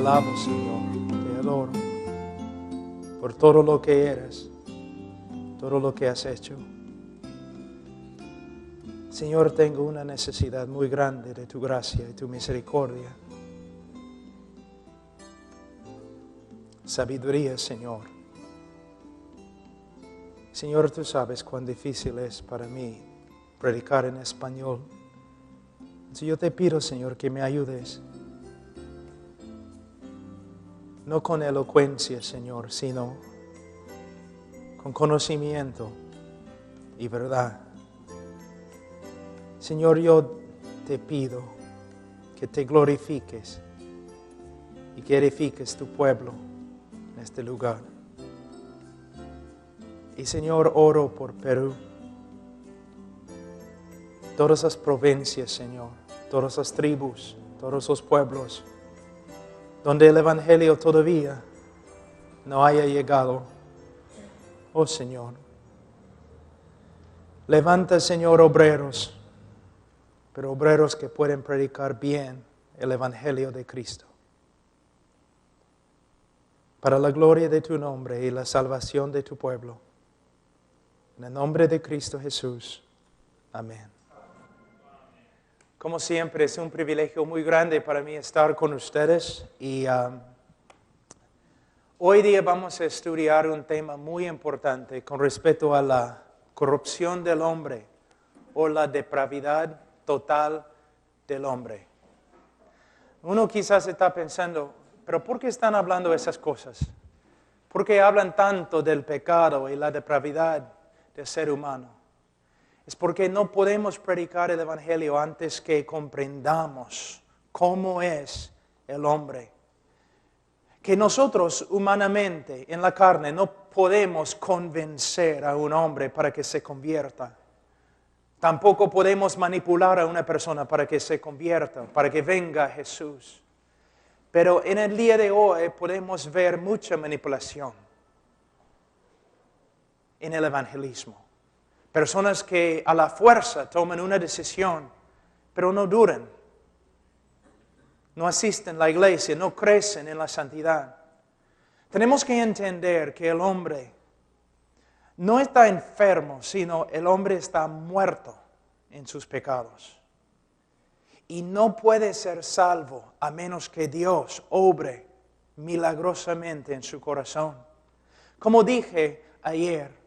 alabo, Señor, te adoro por todo lo que eres, todo lo que has hecho. Señor, tengo una necesidad muy grande de tu gracia y tu misericordia. Sabiduría, Señor. Señor, tú sabes cuán difícil es para mí predicar en español. Entonces yo te pido, Señor, que me ayudes. No con elocuencia, Señor, sino con conocimiento y verdad. Señor, yo te pido que te glorifiques y que edifiques tu pueblo en este lugar. Y Señor, oro por Perú, todas las provincias, Señor, todas las tribus, todos los pueblos, donde el Evangelio todavía no haya llegado. Oh Señor, levanta, Señor, obreros, pero obreros que pueden predicar bien el Evangelio de Cristo, para la gloria de tu nombre y la salvación de tu pueblo. En el nombre de Cristo Jesús. Amén. Como siempre, es un privilegio muy grande para mí estar con ustedes. Y hoy día vamos a estudiar un tema muy importante con respecto a la corrupción del hombre o la depravidad total del hombre. Uno quizás está pensando, ¿pero por qué están hablando esas cosas? ¿Por qué hablan tanto del pecado y la depravidad del ser humano? Es porque no podemos predicar el Evangelio antes que comprendamos cómo es el hombre. Que nosotros humanamente, en la carne, no podemos convencer a un hombre para que se convierta. Tampoco podemos manipular a una persona para que se convierta, para que venga a Jesús. Pero en el día de hoy podemos ver mucha manipulación en el evangelismo. Personas que a la fuerza toman una decisión, pero no duran. No asisten a la iglesia, no crecen en la santidad. Tenemos que entender que el hombre no está enfermo, sino el hombre está muerto en sus pecados. Y no puede ser salvo a menos que Dios obre milagrosamente en su corazón. Como dije ayer,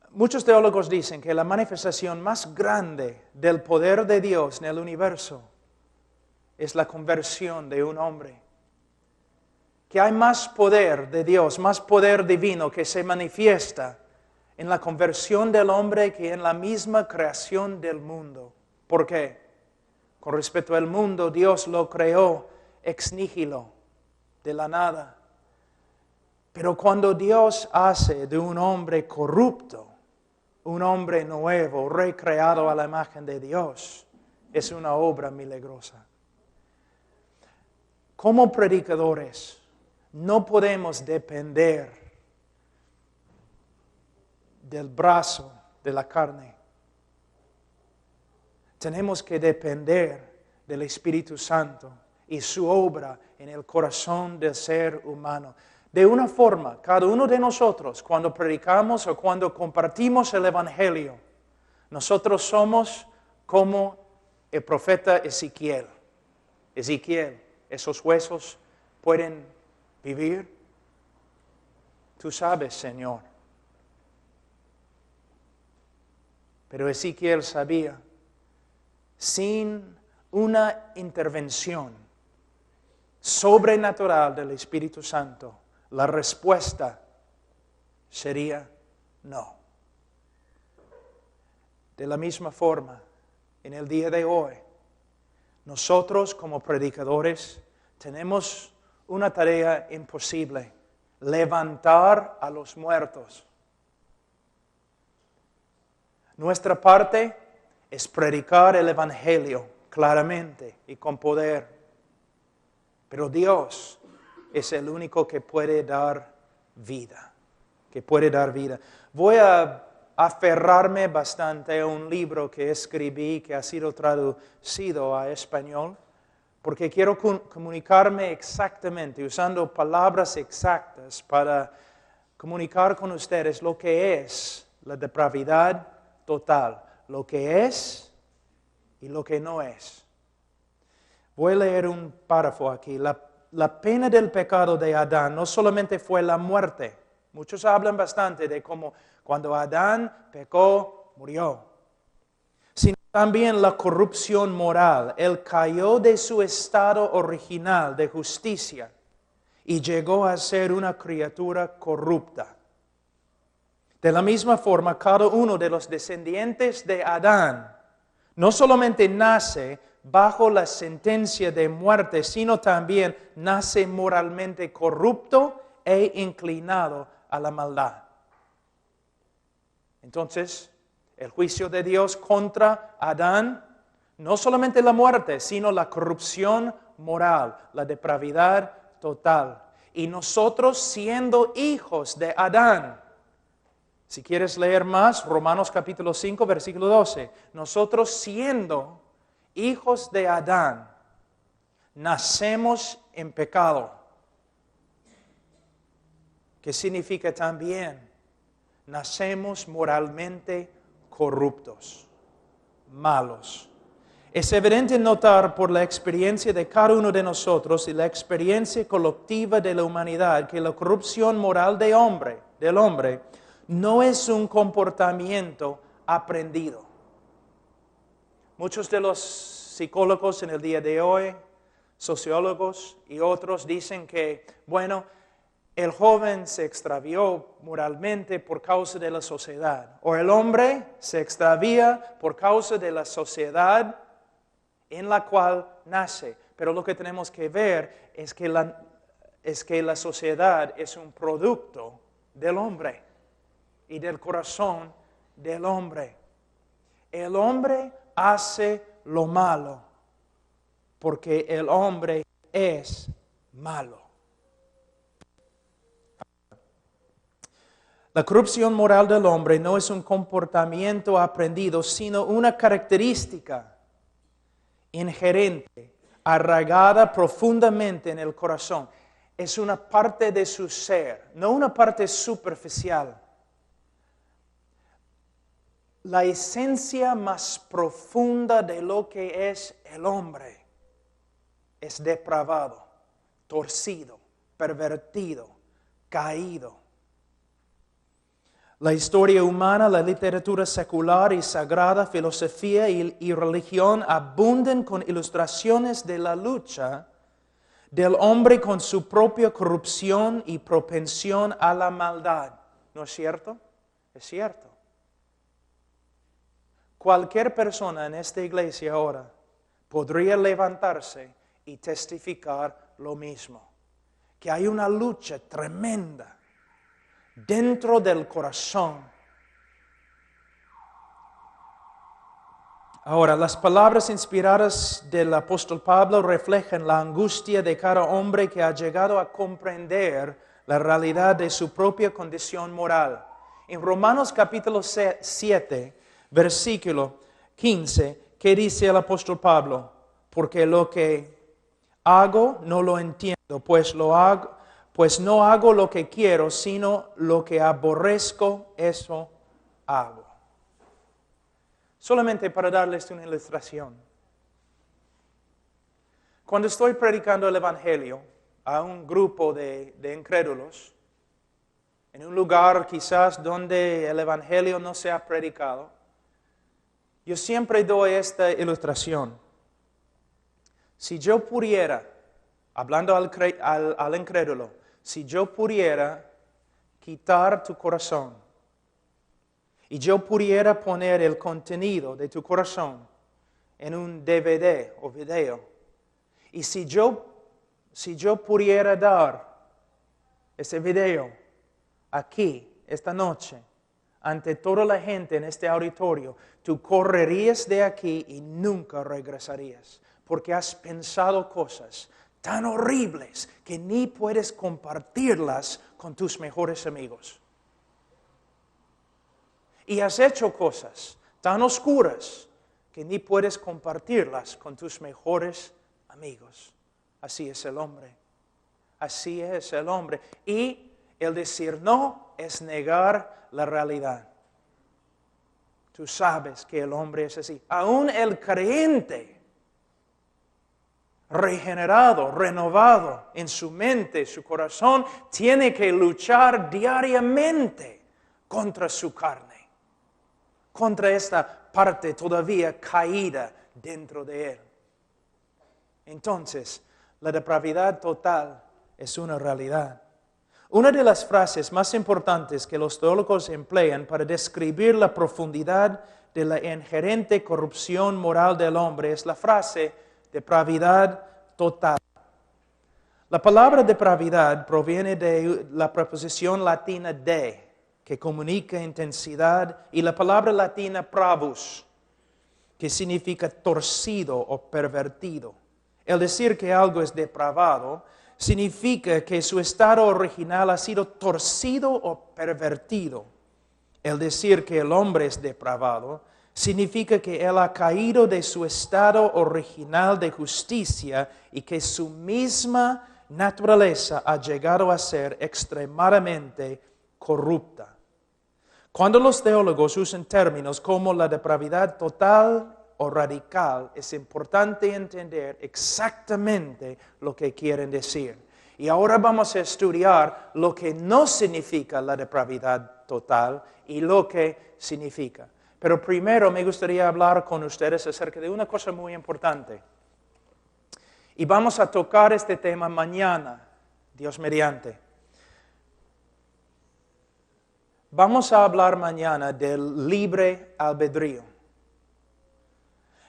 muchos teólogos dicen que la manifestación más grande del poder de Dios en el universo es la conversión de un hombre. Que hay más poder de Dios, más poder divino que se manifiesta en la conversión del hombre que en la misma creación del mundo. ¿Por qué? Con respecto al mundo, Dios lo creó ex nihilo, de la nada. Pero cuando Dios hace de un hombre corrupto, un hombre nuevo, recreado a la imagen de Dios, es una obra milagrosa. Como predicadores, no podemos depender del brazo de la carne. Tenemos que depender del Espíritu Santo y su obra en el corazón del ser humano. De una forma, cada uno de nosotros, cuando predicamos o cuando compartimos el Evangelio, nosotros somos como el profeta Ezequiel. Ezequiel, esos huesos pueden vivir. Tú sabes, Señor. Pero Ezequiel sabía, sin una intervención sobrenatural del Espíritu Santo, la respuesta sería no. De la misma forma, en el día de hoy, nosotros como predicadores tenemos una tarea imposible: levantar a los muertos. Nuestra parte es predicar el Evangelio claramente y con poder. Pero Dios es el único que puede dar vida. Voy a aferrarme bastante a un libro que escribí, que ha sido traducido a español, porque quiero comunicarme exactamente, usando palabras exactas para comunicar con ustedes lo que es la depravidad total, lo que es y lo que no es. Voy a leer un párrafo aquí. La pena del pecado de Adán no solamente fue la muerte. Muchos hablan bastante de cómo cuando Adán pecó, murió. Sino también la corrupción moral. Él cayó de su estado original de justicia y llegó a ser una criatura corrupta. De la misma forma, cada uno de los descendientes de Adán no solamente nace bajo la sentencia de muerte, sino también nace moralmente corrupto e inclinado a la maldad. Entonces, el juicio de Dios contra Adán, no solamente la muerte, sino la corrupción moral, la depravidad total. Y nosotros siendo hijos de Adán, si quieres leer más, Romanos capítulo 5, versículo 12. Nosotros siendo hijos de Adán, nacemos en pecado. ¿Qué significa también? Nacemos moralmente corruptos, malos. Es evidente notar por la experiencia de cada uno de nosotros y la experiencia colectiva de la humanidad que la corrupción moral del hombre, no es un comportamiento aprendido. Muchos de los psicólogos en el día de hoy, sociólogos y otros dicen que, bueno, el joven se extravió moralmente por causa de la sociedad, o el hombre se extravía por causa de la sociedad en la cual nace. Pero lo que tenemos que ver es que la sociedad es un producto del hombre y del corazón del hombre. El hombre hace lo malo porque el hombre es malo. La corrupción moral del hombre no es un comportamiento aprendido, sino una característica inherente, arraigada profundamente en el corazón. Es una parte de su ser, no una parte superficial. La esencia más profunda de lo que es el hombre es depravado, torcido, pervertido, caído. La historia humana, la literatura secular y sagrada, filosofía y religión abundan con ilustraciones de la lucha del hombre con su propia corrupción y propensión a la maldad. ¿No es cierto? Es cierto. Cualquier persona en esta iglesia ahora podría levantarse y testificar lo mismo. Que hay una lucha tremenda dentro del corazón. Ahora, las palabras inspiradas del apóstol Pablo reflejan la angustia de cada hombre que ha llegado a comprender la realidad de su propia condición moral. En Romanos capítulo 7, versículo 15, ¿qué dice el apóstol Pablo? Porque lo que hago no lo entiendo, pues no hago lo que quiero, sino lo que aborrezco, eso hago. Solamente para darles una ilustración. Cuando estoy predicando el Evangelio a un grupo de incrédulos, en un lugar quizás donde el Evangelio no se ha predicado, yo siempre doy esta ilustración. Si yo pudiera, hablando al incrédulo, si yo pudiera quitar tu corazón y yo pudiera poner el contenido de tu corazón en un DVD o video, y si yo pudiera dar ese video aquí, esta noche, ante toda la gente en este auditorio, tú correrías de aquí y nunca regresarías, porque has pensado cosas tan horribles que ni puedes compartirlas con tus mejores amigos. Y has hecho cosas tan oscuras que ni puedes compartirlas con tus mejores amigos. amigos. Así es el hombre. Así es el hombre. Y el decir no es negar la realidad. Tú sabes que el hombre es así. Aún el creyente, regenerado, renovado en su mente, su corazón, tiene que luchar diariamente contra su carne, contra esta parte todavía caída dentro de él. Entonces, la depravidad total es una realidad. Una de las frases más importantes que los teólogos emplean para describir la profundidad de la inherente corrupción moral del hombre es la frase depravidad total. La palabra depravidad proviene de la preposición latina de, que comunica intensidad, y la palabra latina pravus, que significa torcido o pervertido. El decir que algo es depravado significa que su estado original ha sido torcido o pervertido. El decir que el hombre es depravado significa que él ha caído de su estado original de justicia y que su misma naturaleza ha llegado a ser extremadamente corrupta. Cuando los teólogos usan términos como la depravidad total o radical, es importante entender exactamente lo que quieren decir. Y ahora vamos a estudiar lo que no significa la depravidad total y lo que significa. Pero primero me gustaría hablar con ustedes acerca de una cosa muy importante. Y vamos a tocar este tema mañana, Dios mediante. Vamos a hablar mañana del libre albedrío.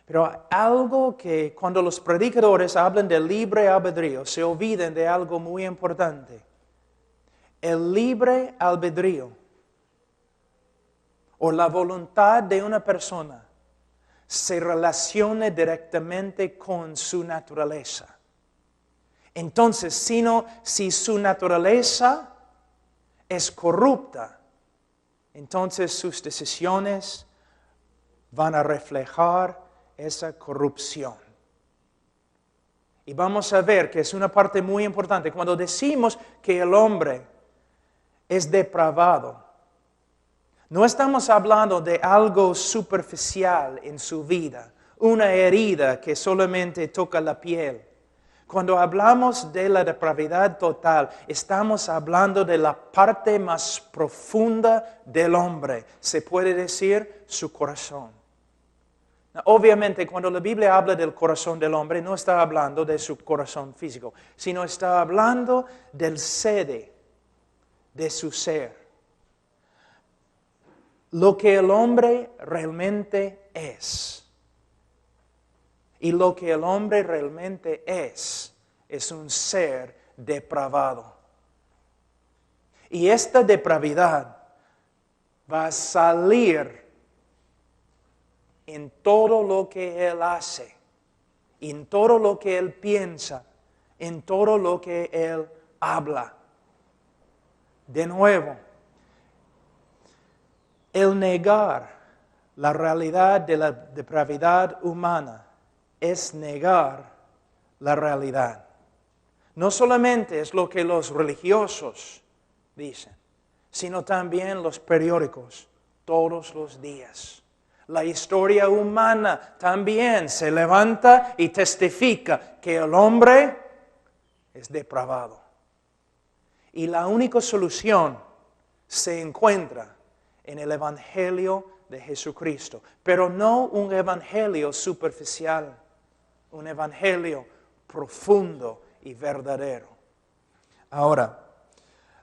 Pero algo que cuando los predicadores hablan del libre albedrío, se olvidan de algo muy importante. El libre albedrío o la voluntad de una persona se relaciona directamente con su naturaleza. Entonces, si su naturaleza es corrupta, entonces sus decisiones van a reflejar esa corrupción. Y vamos a ver que es una parte muy importante. Cuando decimos que el hombre es depravado, no estamos hablando de algo superficial en su vida, una herida que solamente toca la piel. Cuando hablamos de la depravidad total, estamos hablando de la parte más profunda del hombre. Se puede decir su corazón. Obviamente, cuando la Biblia habla del corazón del hombre, no está hablando de su corazón físico, sino está hablando del sede de su ser. Lo que el hombre realmente es. Y lo que el hombre realmente es un ser depravado. Y esta depravidad va a salir en todo lo que él hace, en todo lo que él piensa, en todo lo que él habla. De nuevo, el negar la realidad de la depravidad humana es negar la realidad. No solamente es lo que los religiosos dicen, sino también los periódicos todos los días. La historia humana también se levanta y testifica que el hombre es depravado. Y la única solución se encuentra en el Evangelio de Jesucristo. Pero no un evangelio superficial, un evangelio profundo y verdadero. Ahora,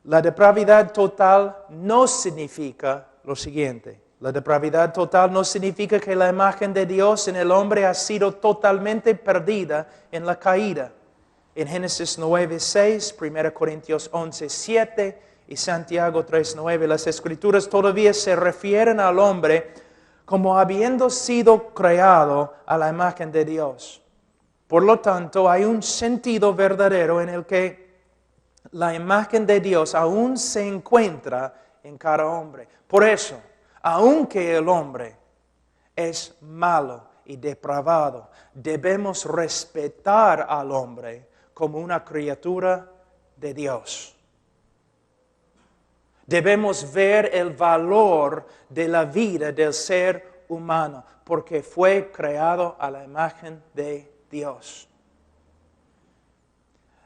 la depravidad total no significa lo siguiente. La depravidad total no significa que la imagen de Dios en el hombre ha sido totalmente perdida en la caída. En Génesis 9:6, 1 Corintios 11:7 y Santiago 3:9, las Escrituras todavía se refieren al hombre como habiendo sido creado a la imagen de Dios. Por lo tanto, hay un sentido verdadero en el que la imagen de Dios aún se encuentra en cada hombre. Por eso, aunque el hombre es malo y depravado. Debemos respetar al hombre como una criatura de Dios. Debemos ver el valor de la vida del ser humano, porque fue creado a la imagen de Dios.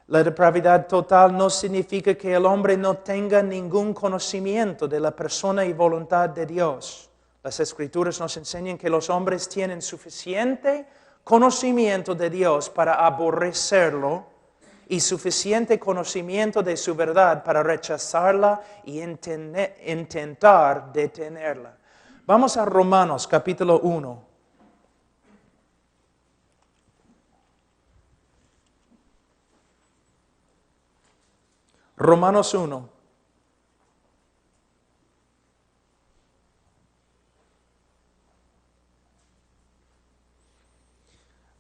La depravidad total no significa que el hombre no tenga ningún conocimiento de la persona y voluntad de Dios. Las Escrituras nos enseñan que los hombres tienen suficiente conocimiento de Dios para aborrecerlo y suficiente conocimiento de su verdad para rechazarla y intentar detenerla. Vamos a Romanos capítulo 1. Romanos 1.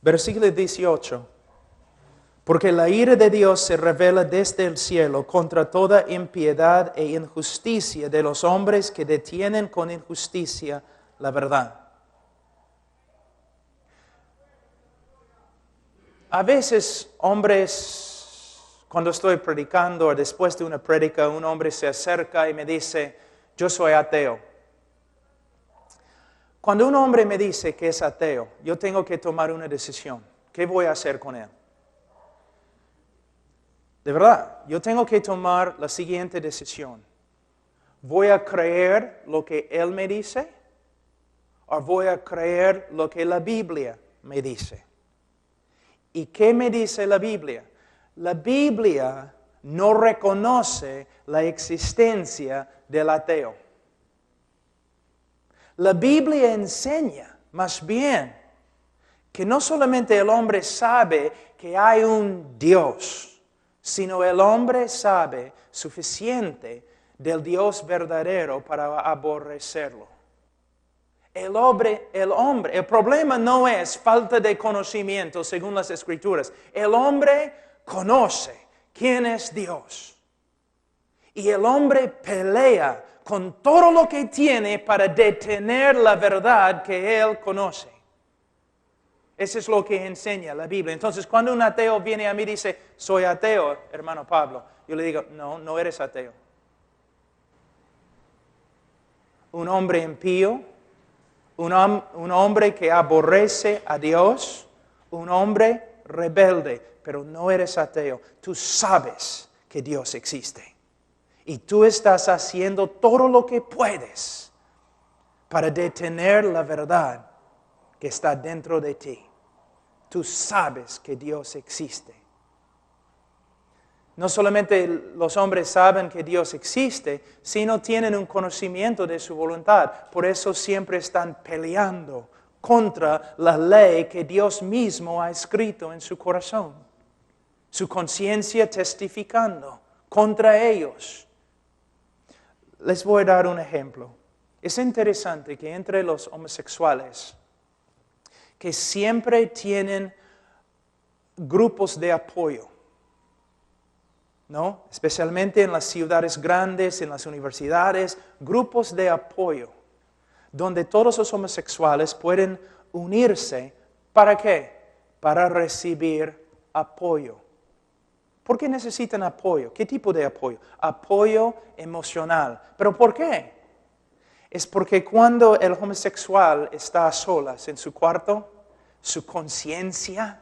Versículo 18. Porque la ira de Dios se revela desde el cielo contra toda impiedad e injusticia de los hombres que detienen con injusticia la verdad. A veces, hombres, cuando estoy predicando o después de una prédica, un hombre se acerca y me dice, yo soy ateo. Cuando un hombre me dice que es ateo, yo tengo que tomar una decisión. ¿Qué voy a hacer con él? De verdad, yo tengo que tomar la siguiente decisión. ¿Voy a creer lo que él me dice? ¿O voy a creer lo que la Biblia me dice? ¿Y qué me dice la Biblia? La Biblia no reconoce la existencia del ateo. La Biblia enseña, más bien, que no solamente el hombre sabe que hay un Dios, sino el hombre sabe suficiente del Dios verdadero para aborrecerlo. El problema no es falta de conocimiento según las Escrituras. El hombre conoce quién es Dios. Y el hombre pelea con todo lo que tiene para detener la verdad que él conoce. Eso es lo que enseña la Biblia. Entonces, cuando un ateo viene a mí y dice, soy ateo, hermano Pablo, yo le digo, no eres ateo. Un hombre impío, un hombre que aborrece a Dios, un hombre rebelde, pero no eres ateo. Tú sabes que Dios existe. Y tú estás haciendo todo lo que puedes para detener la verdad que está dentro de ti. Tú sabes que Dios existe. No solamente los hombres saben que Dios existe, sino tienen un conocimiento de su voluntad. Por eso siempre están peleando contra la ley que Dios mismo ha escrito en su corazón. Su conciencia testificando contra ellos. Les voy a dar un ejemplo. Es interesante que entre los homosexuales, que siempre tienen grupos de apoyo, ¿no? Especialmente en las ciudades grandes, en las universidades, grupos de apoyo, donde todos los homosexuales pueden unirse. ¿Para qué? Para recibir apoyo. ¿Por qué necesitan apoyo? ¿Qué tipo de apoyo? Apoyo emocional. ¿Pero por qué? Es porque cuando el homosexual está a solas en su cuarto, su conciencia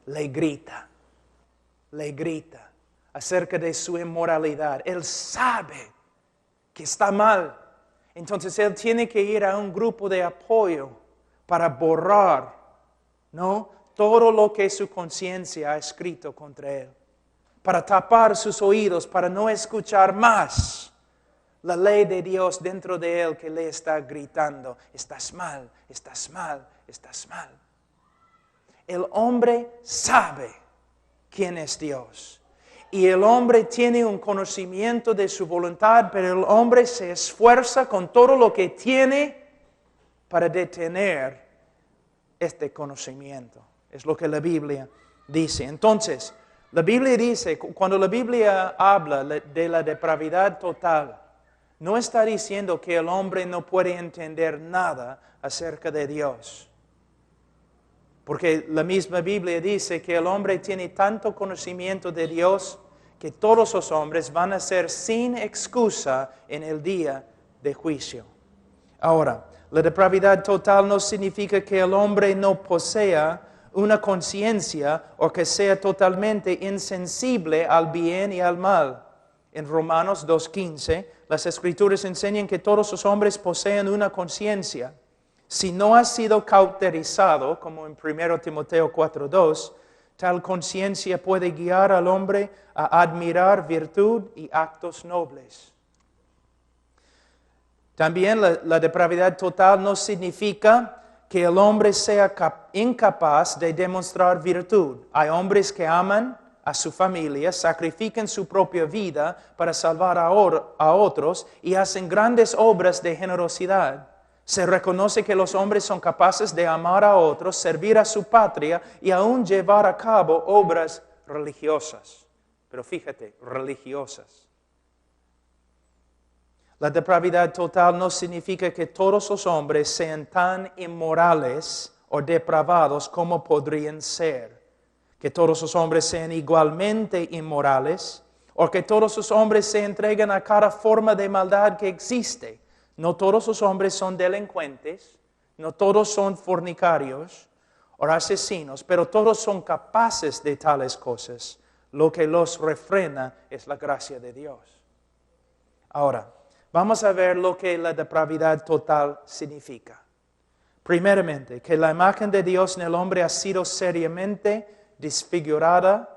le grita acerca de su inmoralidad. Él sabe que está mal. Entonces él tiene que ir a un grupo de apoyo para borrar, ¿no?, todo lo que su conciencia ha escrito contra él. Para tapar sus oídos, para no escuchar más la ley de Dios dentro de él que le está gritando, estás mal, estás mal, estás mal. El hombre sabe quién es Dios. Y el hombre tiene un conocimiento de su voluntad, pero el hombre se esfuerza con todo lo que tiene para detener este conocimiento. Es lo que la Biblia dice. Entonces, la Biblia dice, cuando la Biblia habla de la depravidad total, no está diciendo que el hombre no puede entender nada acerca de Dios. Porque la misma Biblia dice que el hombre tiene tanto conocimiento de Dios que todos los hombres van a ser sin excusa en el día de juicio. Ahora, la depravidad total no significa que el hombre no posea una conciencia o que sea totalmente insensible al bien y al mal. En Romanos 2:15, las Escrituras enseñan que todos los hombres poseen una conciencia. Si no ha sido cauterizado, como en 1 Timoteo 4:2, tal conciencia puede guiar al hombre a admirar virtud y actos nobles. También la depravidad total no significa que el hombre sea incapaz de demostrar virtud. Hay hombres que aman a su familia, sacrifican su propia vida para salvar a otros y hacen grandes obras de generosidad. Se reconoce que los hombres son capaces de amar a otros, servir a su patria y aún llevar a cabo obras religiosas. Pero fíjate, religiosas. La depravidad total no significa que todos los hombres sean tan inmorales o depravados como podrían ser. Que todos los hombres sean igualmente inmorales o que todos los hombres se entreguen a cada forma de maldad que existe. No todos los hombres son delincuentes, no todos son fornicarios o asesinos, pero todos son capaces de tales cosas. Lo que los refrena es la gracia de Dios. Ahora, vamos a ver lo que la depravidad total significa. Primeramente, que la imagen de Dios en el hombre ha sido seriamente desfigurada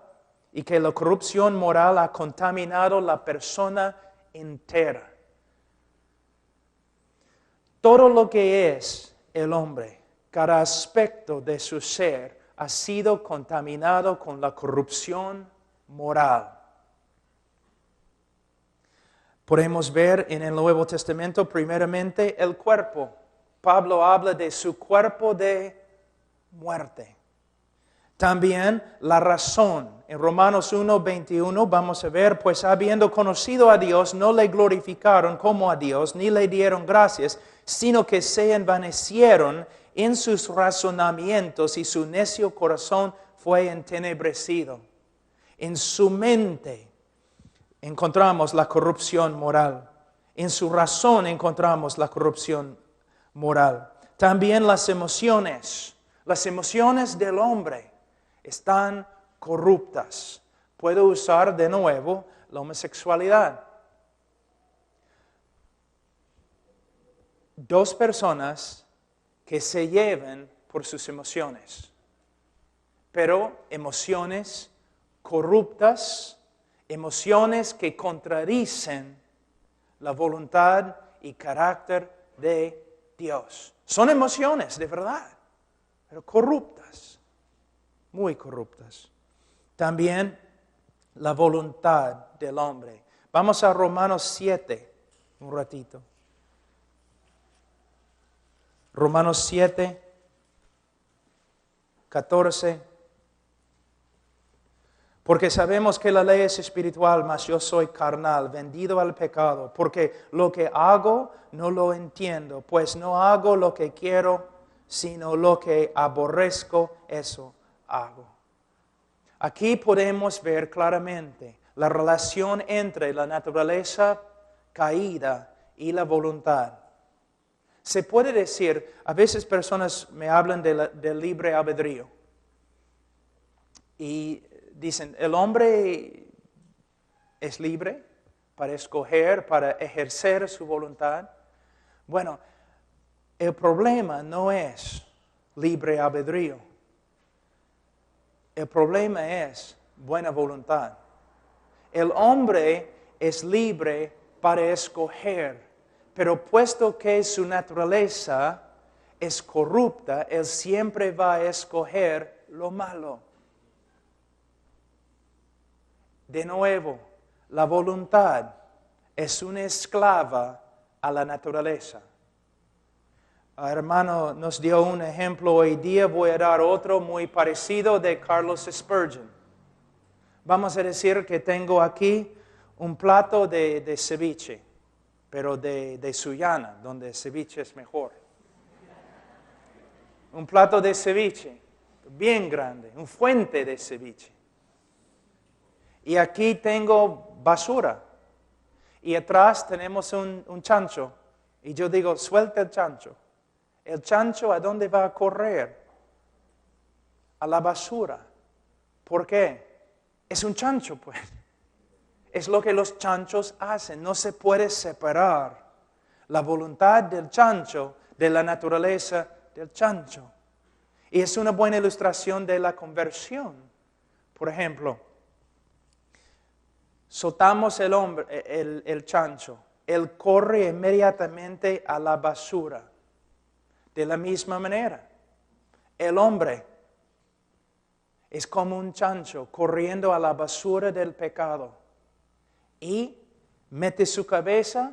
y que la corrupción moral ha contaminado la persona entera. Todo lo que es el hombre, cada aspecto de su ser, ha sido contaminado con la corrupción moral. Podemos ver en el Nuevo Testamento primeramente el cuerpo. Pablo habla de su cuerpo de muerte. También la razón. En Romanos 1:21 vamos a ver, pues habiendo conocido a Dios, no le glorificaron como a Dios, ni le dieron gracias, sino que se envanecieron en sus razonamientos y su necio corazón fue entenebrecido. En su mente encontramos la corrupción moral. En su razón encontramos la corrupción moral. También las emociones del hombre están corruptas. Puedo usar de nuevo la homosexualidad. Dos personas que se llevan por sus emociones, pero emociones corruptas, emociones que contradicen la voluntad y carácter de Dios. Son emociones de verdad, pero corruptas, muy corruptas. También la voluntad del hombre. Vamos a Romanos 7, un ratito. Romanos 7, 14. Porque sabemos que la ley es espiritual, mas yo soy carnal, vendido al pecado. Porque lo que hago no lo entiendo, pues no hago lo que quiero, sino lo que aborrezco, eso hago. Aquí podemos ver claramente la relación entre la naturaleza caída y la voluntad. Se puede decir, a veces personas me hablan del libre albedrío y dicen, ¿el hombre es libre para escoger, para ejercer su voluntad? Bueno, el problema no es libre albedrío. El problema es buena voluntad. El hombre es libre para escoger, pero puesto que su naturaleza es corrupta, él siempre va a escoger lo malo. De nuevo, la voluntad es una esclava a la naturaleza. El hermano nos dio un ejemplo hoy día, voy a dar otro muy parecido de Carlos Spurgeon. Vamos a decir que tengo aquí un plato de ceviche, pero de Sullana, donde el ceviche es mejor. Un plato de ceviche, bien grande, un fuente de ceviche. Y aquí tengo basura. Y atrás tenemos un chancho. Y yo digo, suelta el chancho. ¿El chancho a dónde va a correr? A la basura. ¿Por qué? Es un chancho, pues. Es lo que los chanchos hacen. No se puede separar la voluntad del chancho de la naturaleza del chancho. Y es una buena ilustración de la conversión. Por ejemplo, soltamos el chancho. Él corre inmediatamente a la basura. De la misma manera, el hombre es como un chancho corriendo a la basura del pecado y mete su cabeza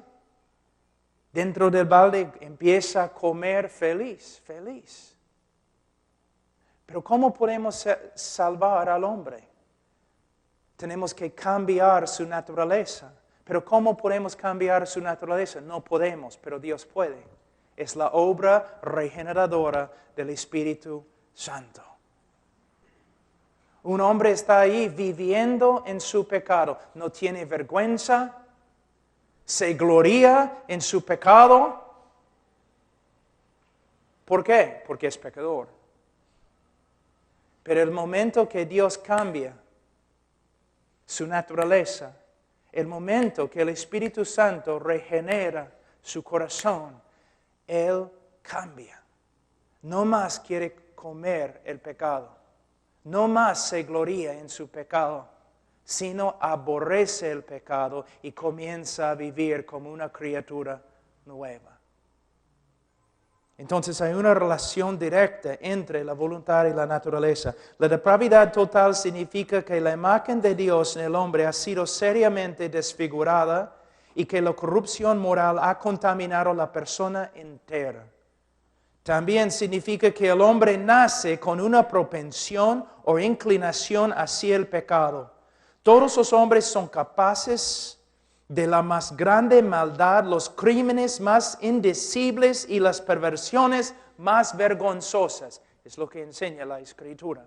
dentro del balde y empieza a comer feliz. Pero ¿cómo podemos salvar al hombre? Tenemos que cambiar su naturaleza. Pero ¿cómo podemos cambiar su naturaleza? No podemos, pero Dios puede. Es la obra regeneradora del Espíritu Santo. Un hombre está ahí viviendo en su pecado. No tiene vergüenza. Se gloria en su pecado. ¿Por qué? Porque es pecador. Pero el momento que Dios cambia su naturaleza, el momento que el Espíritu Santo regenera su corazón, Él cambia. No más quiere comer el pecado. No más se gloria en su pecado, sino aborrece el pecado y comienza a vivir como una criatura nueva. Entonces hay una relación directa entre la voluntad y la naturaleza. La depravidad total significa que la imagen de Dios en el hombre ha sido seriamente desfigurada y que la corrupción moral ha contaminado a la persona entera. También significa que el hombre nace con una propensión o inclinación hacia el pecado. Todos los hombres son capaces de la más grande maldad, los crímenes más indecibles y las perversiones más vergonzosas. Es lo que enseña la Escritura.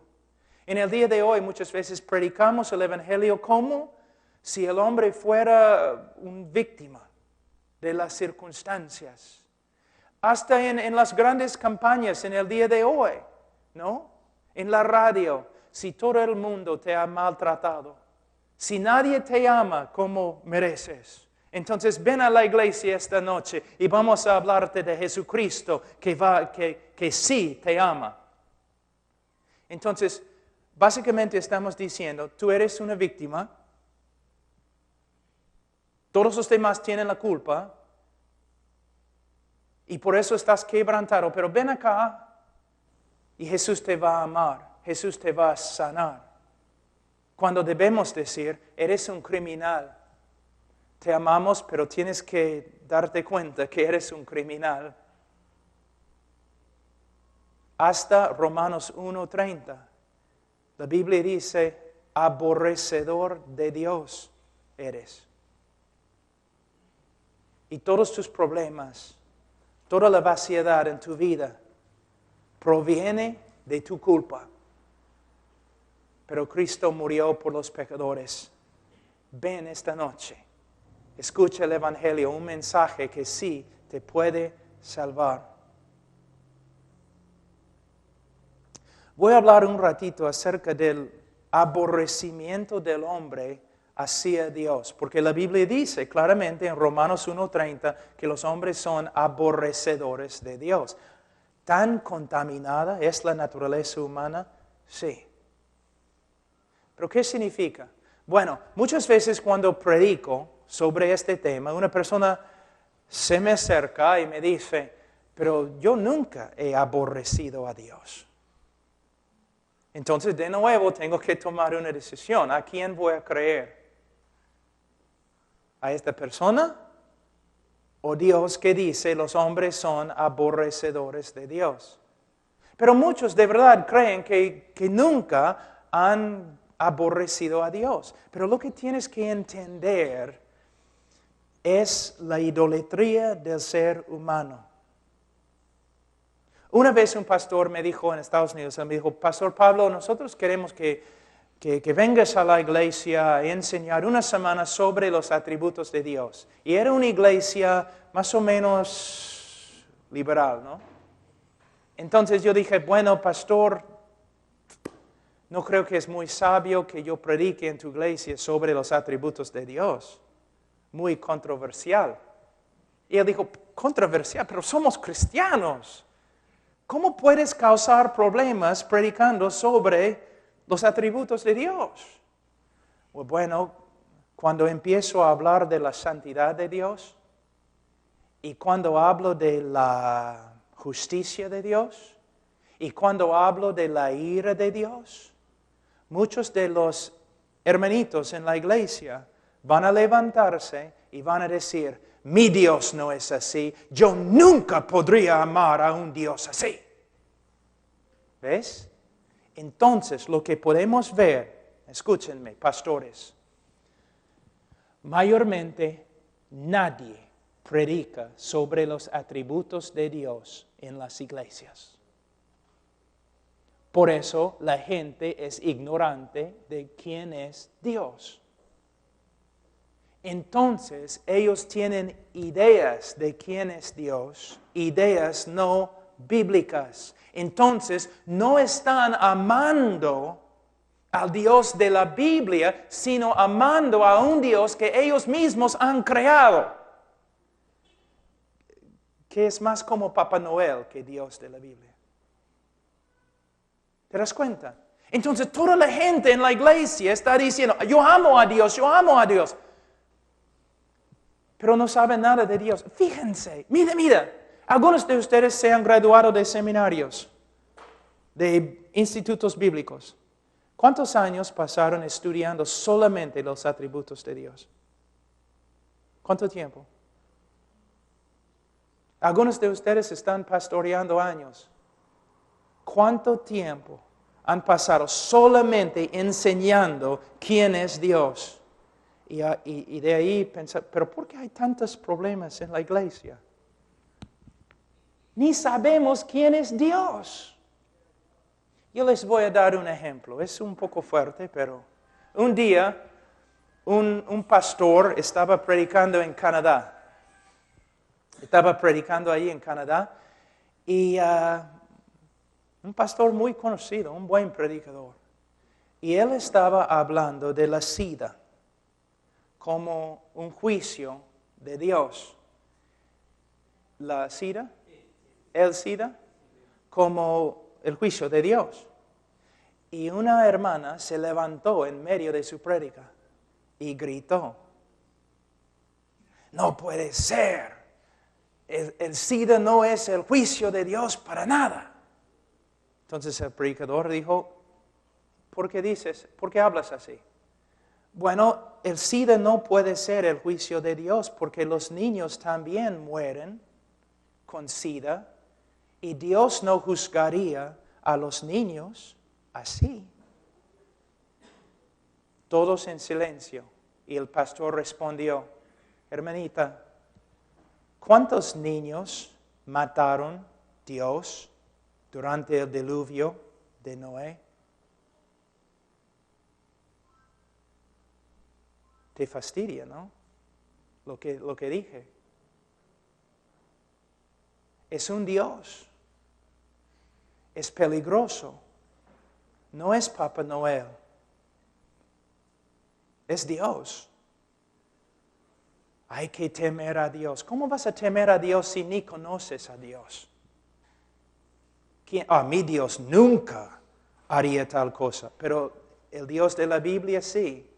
En el día de hoy muchas veces predicamos el Evangelio como si el hombre fuera una víctima de las circunstancias. Hasta en las grandes campañas en el día de hoy, ¿no? En la radio, si todo el mundo te ha maltratado, si nadie te ama como mereces, entonces ven a la iglesia esta noche y vamos a hablarte de Jesucristo que sí te ama. Entonces, básicamente estamos diciendo, tú eres una víctima, todos los demás tienen la culpa, y por eso estás quebrantado, pero ven acá y Jesús te va a amar, Jesús te va a sanar. Cuando debemos decir, eres un criminal, te amamos, pero tienes que darte cuenta que eres un criminal. Hasta Romanos 1:30, la Biblia dice, aborrecedor de Dios eres. Y todos tus problemas, toda la vaciedad en tu vida proviene de tu culpa. Pero Cristo murió por los pecadores. Ven esta noche, escucha el Evangelio, un mensaje que sí te puede salvar. Voy a hablar un ratito acerca del aborrecimiento del hombre hacia Dios, porque la Biblia dice claramente en Romanos 1:30 que los hombres son aborrecedores de Dios. ¿Tan contaminada es la naturaleza humana? Sí. ¿Pero qué significa? Bueno, muchas veces cuando predico sobre este tema, una persona se me acerca y me dice, pero yo nunca he aborrecido a Dios. Entonces, de nuevo, tengo que tomar una decisión. ¿A quién voy a creer? ¿A esta persona? ¿O Dios que dice los hombres son aborrecedores de Dios? Pero muchos de verdad creen que nunca han aborrecido a Dios. Pero lo que tienes que entender es la idolatría del ser humano. Una vez un pastor me dijo en Estados Unidos, me dijo, Pastor Pablo, nosotros queremos que vengas a la iglesia a enseñar una semana sobre los atributos de Dios. Y era una iglesia más o menos liberal, ¿no? Entonces yo dije, bueno, pastor, no creo que es muy sabio que yo predique en tu iglesia sobre los atributos de Dios. Muy controversial. Y él dijo, controversial, pero somos cristianos. ¿Cómo puedes causar problemas predicando sobre los atributos de Dios? Bueno, cuando empiezo a hablar de la santidad de Dios y cuando hablo de la justicia de Dios y cuando hablo de la ira de Dios, muchos de los hermanitos en la iglesia van a levantarse y van a decir, mi Dios no es así, yo nunca podría amar a un Dios así. ¿Ves? Entonces, lo que podemos ver, escúchenme, pastores, mayormente nadie predica sobre los atributos de Dios en las iglesias. Por eso la gente es ignorante de quién es Dios. Entonces, ellos tienen ideas de quién es Dios, ideas no bíblicas. Entonces, no están amando al Dios de la Biblia, sino amando a un Dios que ellos mismos han creado, que es más como Papá Noel que Dios de la Biblia. ¿Te das cuenta? Entonces, toda la gente en la iglesia está diciendo, yo amo a Dios, yo amo a Dios. Pero no saben nada de Dios. Fíjense, mira. Algunos de ustedes se han graduado de seminarios, de institutos bíblicos. ¿Cuántos años pasaron estudiando solamente los atributos de Dios? ¿Cuánto tiempo? Algunos de ustedes están pastoreando años. ¿Cuánto tiempo han pasado solamente enseñando quién es Dios? Y de ahí pensar, ¿pero por qué hay tantos problemas en la iglesia? Ni sabemos quién es Dios. Yo les voy a dar un ejemplo. Es un poco fuerte, pero un día un pastor estaba predicando en Canadá. Estaba predicando ahí en Canadá y un pastor muy conocido, un buen predicador. Y él estaba hablando de la SIDA como un juicio de Dios. La SIDA, el SIDA, como el juicio de Dios. Y una hermana se levantó en medio de su prédica y gritó, no puede ser, el SIDA no es el juicio de Dios para nada. Entonces el predicador dijo, ¿por qué hablas así? Bueno, el SIDA no puede ser el juicio de Dios porque los niños también mueren con SIDA y Dios no juzgaría a los niños así. Todos en silencio y el pastor respondió, hermanita, ¿cuántos niños mataron Dios durante el diluvio de Noé? Te fastidia, ¿no? Lo que dije. Es un Dios. Es peligroso. No es Papá Noel. Es Dios. Hay que temer a Dios. ¿Cómo vas a temer a Dios si ni conoces a Dios? Mi Dios nunca haría tal cosa, pero el Dios de la Biblia sí.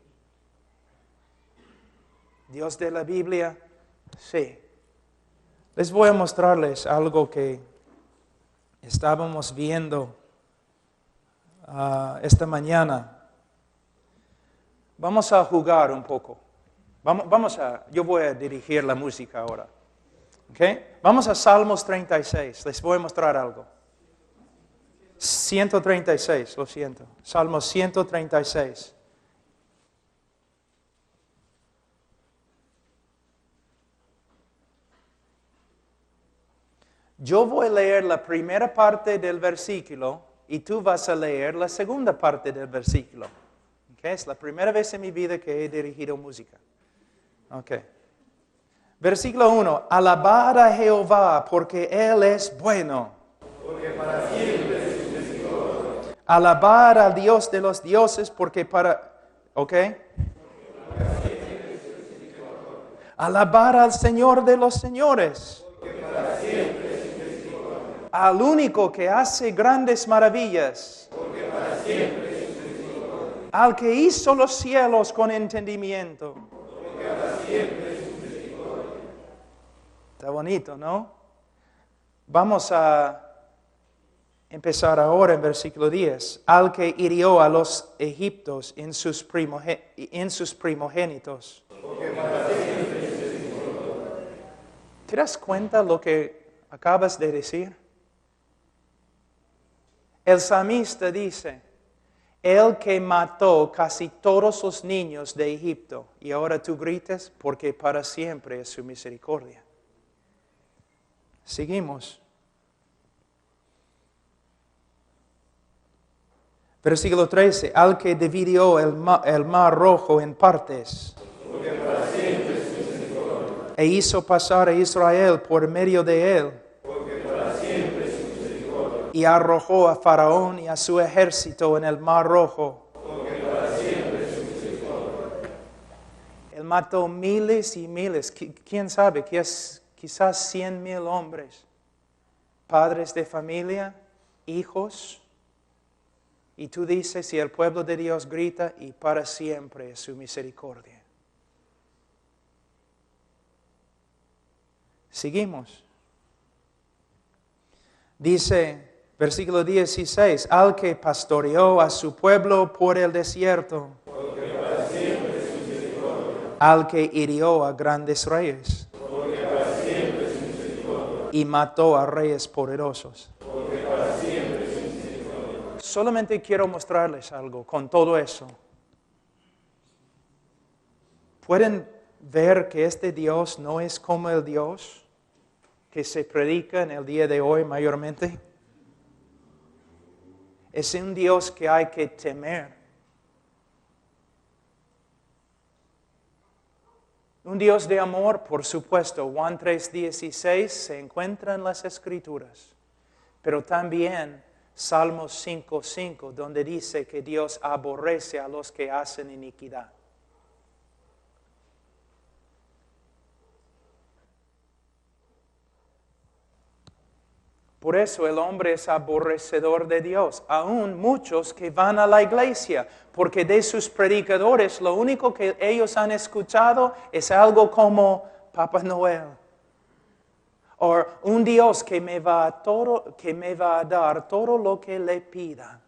Dios de la Biblia, sí. Les voy a mostrarles algo que estábamos viendo esta mañana. Vamos a jugar un poco. Yo voy a dirigir la música ahora. ¿Okay? Vamos a Salmos 36. Les voy a mostrar algo. 136, lo siento. Salmos 136. Yo voy a leer la primera parte del versículo y tú vas a leer la segunda parte del versículo. Okay? Es la primera vez en mi vida que he dirigido música. Okay. Versículo 1. Alabad a Jehová porque Él es bueno. Porque para siempre es su misericordia. Alabad al Dios de los dioses porque para... ¿Ok? Alabad al Señor de los señores. Porque para siempre es su misericordia. Al único que hace grandes maravillas. Porque para siempre es su misericordia. Al que hizo los cielos con entendimiento. Porque para siempre es su misericordia. Está bonito, ¿no? Vamos a empezar ahora en versículo 10. Al que hirió a los egipcios en sus primogénitos. Porque para siempre es su misericordia. ¿Te das cuenta lo que acabas de decir? El salmista dice, el que mató casi todos los niños de Egipto, y ahora tú gritas, porque para siempre es su misericordia. Seguimos. Versículo 13, al que dividió el mar rojo en partes. Porque para siempre es su misericordia. E hizo pasar a Israel por medio de él. Porque para siempre es su misericordia. Y arrojó a Faraón y a su ejército en el mar rojo. Porque para siempre es su misericordia. Él mató miles y miles, quién sabe, quizás 100,000 hombres, padres de familia, hijos. Y tú dices, y el pueblo de Dios grita, y para siempre es su misericordia. Seguimos. Dice, versículo 16, al que pastoreó a su pueblo por el desierto. Porque para siempre es su misericordia. Al que hirió a grandes reyes. Porque para siempre es su misericordia. Y mató a reyes poderosos. Porque para siempre es su misericordia. Solamente quiero mostrarles algo con todo eso. ¿Pueden ver que este Dios no es como el Dios que se predica en el día de hoy mayormente? Es un Dios que hay que temer. Un Dios de amor, por supuesto. Juan 3:16 se encuentra en las Escrituras. Pero también Salmos 5:5, donde dice que Dios aborrece a los que hacen iniquidad. Por eso el hombre es aborrecedor de Dios, aún muchos que van a la iglesia, porque de sus predicadores lo único que ellos han escuchado es algo como Papá Noel, o un Dios que me va a dar todo lo que le pida,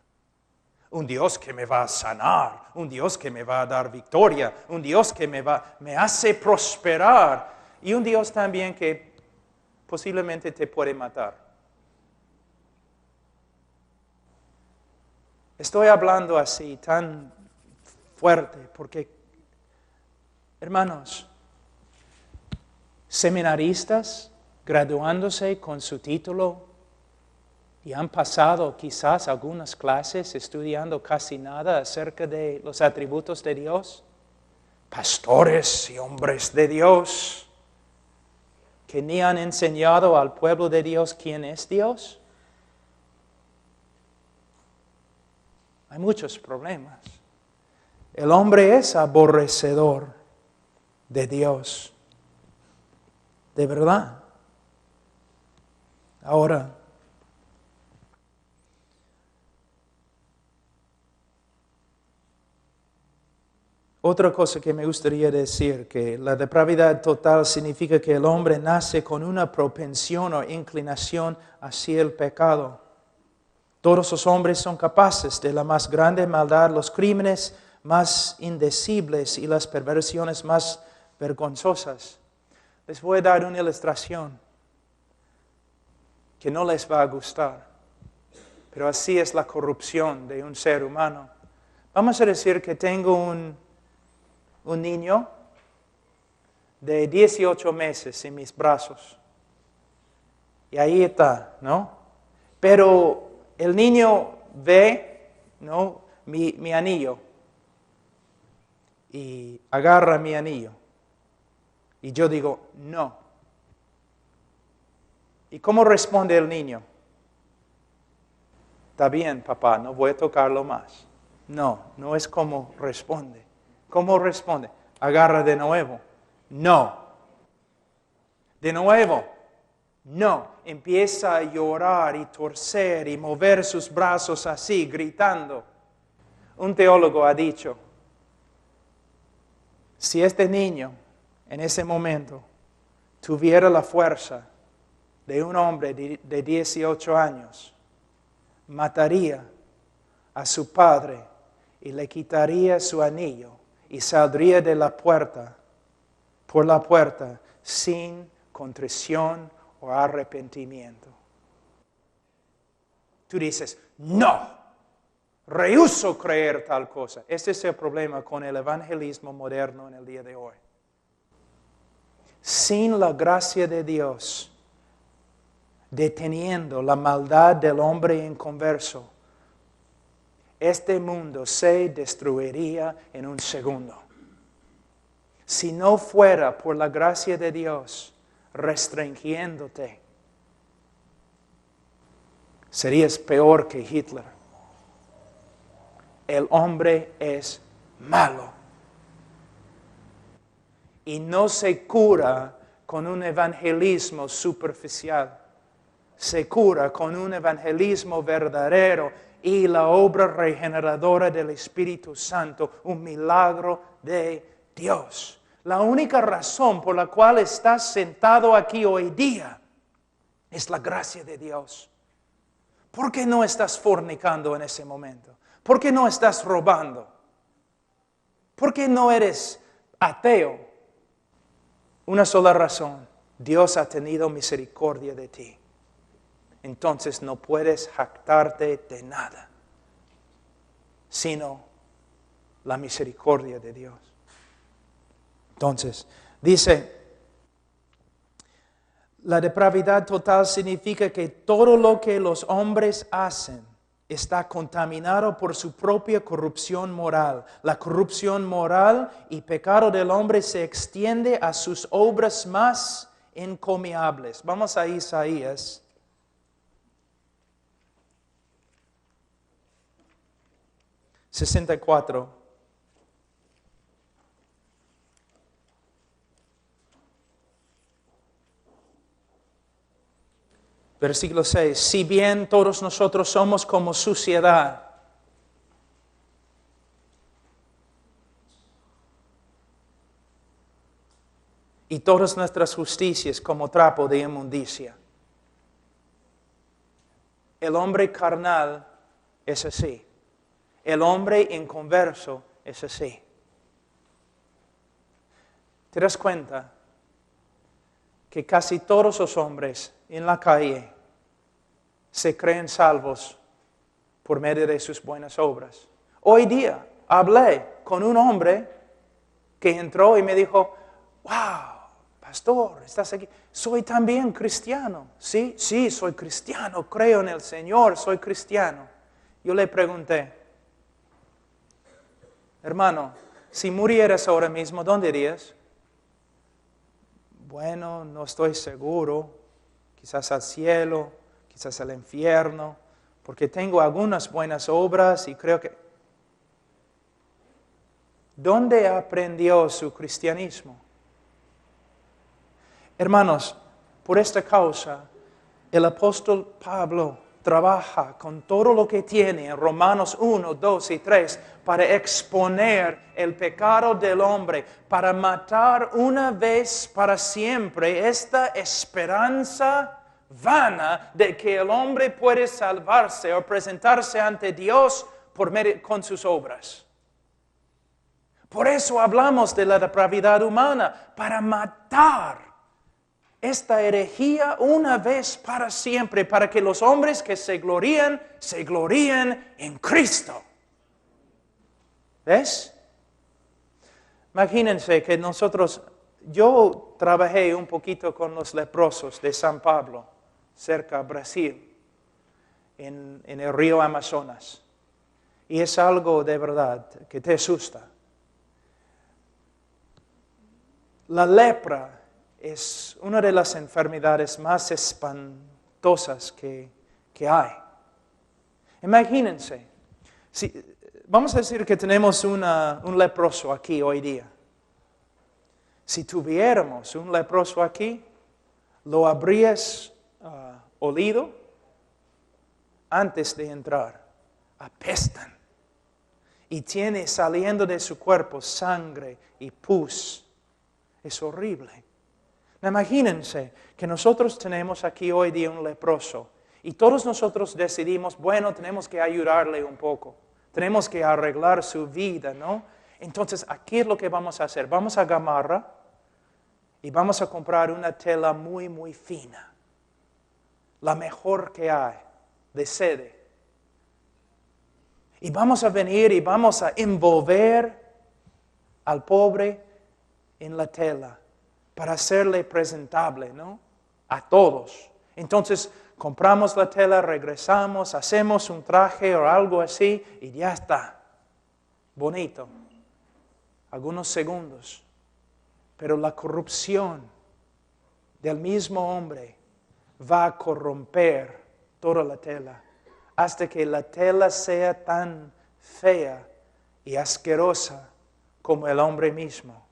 un Dios que me va a sanar, un Dios que me va a dar victoria, un Dios que me hace prosperar, y un Dios también que posiblemente te puede matar. Estoy hablando así, tan fuerte, porque, hermanos, seminaristas graduándose con su título y han pasado quizás algunas clases estudiando casi nada acerca de los atributos de Dios, pastores y hombres de Dios que ni han enseñado al pueblo de Dios quién es Dios. Hay muchos problemas. El hombre es aborrecedor de Dios. De verdad. Ahora, otra cosa que me gustaría decir, que la depravidad total significa que el hombre nace con una propensión o inclinación hacia el pecado. Todos los hombres son capaces de la más grande maldad, los crímenes más indecibles y las perversiones más vergonzosas. Les voy a dar una ilustración que no les va a gustar, pero así es la corrupción de un ser humano. Vamos a decir que tengo un niño de 18 meses en mis brazos. Y ahí está, ¿no? Pero el niño ve, ¿no? Mi anillo y agarra mi anillo. Y yo digo, no. ¿Y cómo responde el niño? Está bien, papá, no voy a tocarlo más. No, no es como responde. ¿Cómo responde? Agarra de nuevo. No. De nuevo. No. Empieza a llorar y torcer y mover sus brazos así, gritando. Un teólogo ha dicho, si este niño en ese momento tuviera la fuerza de un hombre de 18 años, mataría a su padre y le quitaría su anillo y saldría de la puerta, por la puerta, sin contrición o arrepentimiento. Tú dices, no, rehúso creer tal cosa. Este es el problema con el evangelismo moderno en el día de hoy. Sin la gracia de Dios, deteniendo la maldad del hombre inconverso, este mundo se destruiría en un segundo. Si no fuera por la gracia de Dios restringiéndote, serías peor que Hitler. El hombre es malo. Y no se cura con un evangelismo superficial. Se cura con un evangelismo verdadero y la obra regeneradora del Espíritu Santo, un milagro de Dios. La única razón por la cual estás sentado aquí hoy día es la gracia de Dios. ¿Por qué no estás fornicando en ese momento? ¿Por qué no estás robando? ¿Por qué no eres ateo? Una sola razón, Dios ha tenido misericordia de ti. Entonces no puedes jactarte de nada, sino la misericordia de Dios. Entonces, dice, la depravidad total significa que todo lo que los hombres hacen está contaminado por su propia corrupción moral. La corrupción moral y pecado del hombre se extiende a sus obras más encomiables. Vamos a Isaías. ...64... Versículo 6. Si bien todos nosotros somos como suciedad, y todas nuestras justicias como trapo de inmundicia. El hombre carnal es así. El hombre inconverso es así. ¿Te das cuenta que casi todos los hombres en la calle se creen salvos por medio de sus buenas obras? Hoy día hablé con un hombre que entró y me dijo, wow, pastor, ¿estás aquí? Soy también cristiano. Sí, soy cristiano, creo en el Señor, soy cristiano. Yo le pregunté, hermano, si murieras ahora mismo, ¿dónde irías? Bueno, no estoy seguro, quizás al cielo, quizás al infierno, porque tengo algunas buenas obras y creo que... ¿Dónde aprendió su cristianismo? Hermanos, por esta causa, el apóstol Pablo trabaja con todo lo que tiene en Romanos 1, 2 y 3 para exponer el pecado del hombre, para matar una vez para siempre esta esperanza vana de que el hombre puede salvarse o presentarse ante Dios con sus obras. Por eso hablamos de la depravidad humana, para matar esta herejía una vez para siempre, para que los hombres que se glorían en Cristo. ¿Ves? Imagínense que yo trabajé un poquito con los leprosos de San Pablo. cerca a Brasil, en el río Amazonas. Y es algo de verdad que te asusta. La lepra es una de las enfermedades más espantosas que hay. Imagínense, vamos a decir que tenemos un leproso aquí hoy día. Si tuviéramos un leproso aquí, lo habrías olido antes de entrar. Apestan. Y tiene saliendo de su cuerpo sangre y pus. Es horrible. Imagínense que nosotros tenemos aquí hoy día un leproso y todos nosotros decidimos, bueno, tenemos que ayudarle un poco. Tenemos que arreglar su vida, ¿no? Entonces, aquí es lo que vamos a hacer. Vamos a Gamarra y vamos a comprar una tela muy, muy fina. La mejor que hay, de sede. Y vamos a venir y vamos a envolver al pobre en la tela para hacerle presentable, ¿no? A todos. Entonces, compramos la tela, regresamos, hacemos un traje o algo así y ya está. Bonito. Algunos segundos. Pero la corrupción del mismo hombre va a corromper toda la tela hasta que la tela sea tan fea y asquerosa como el hombre mismo.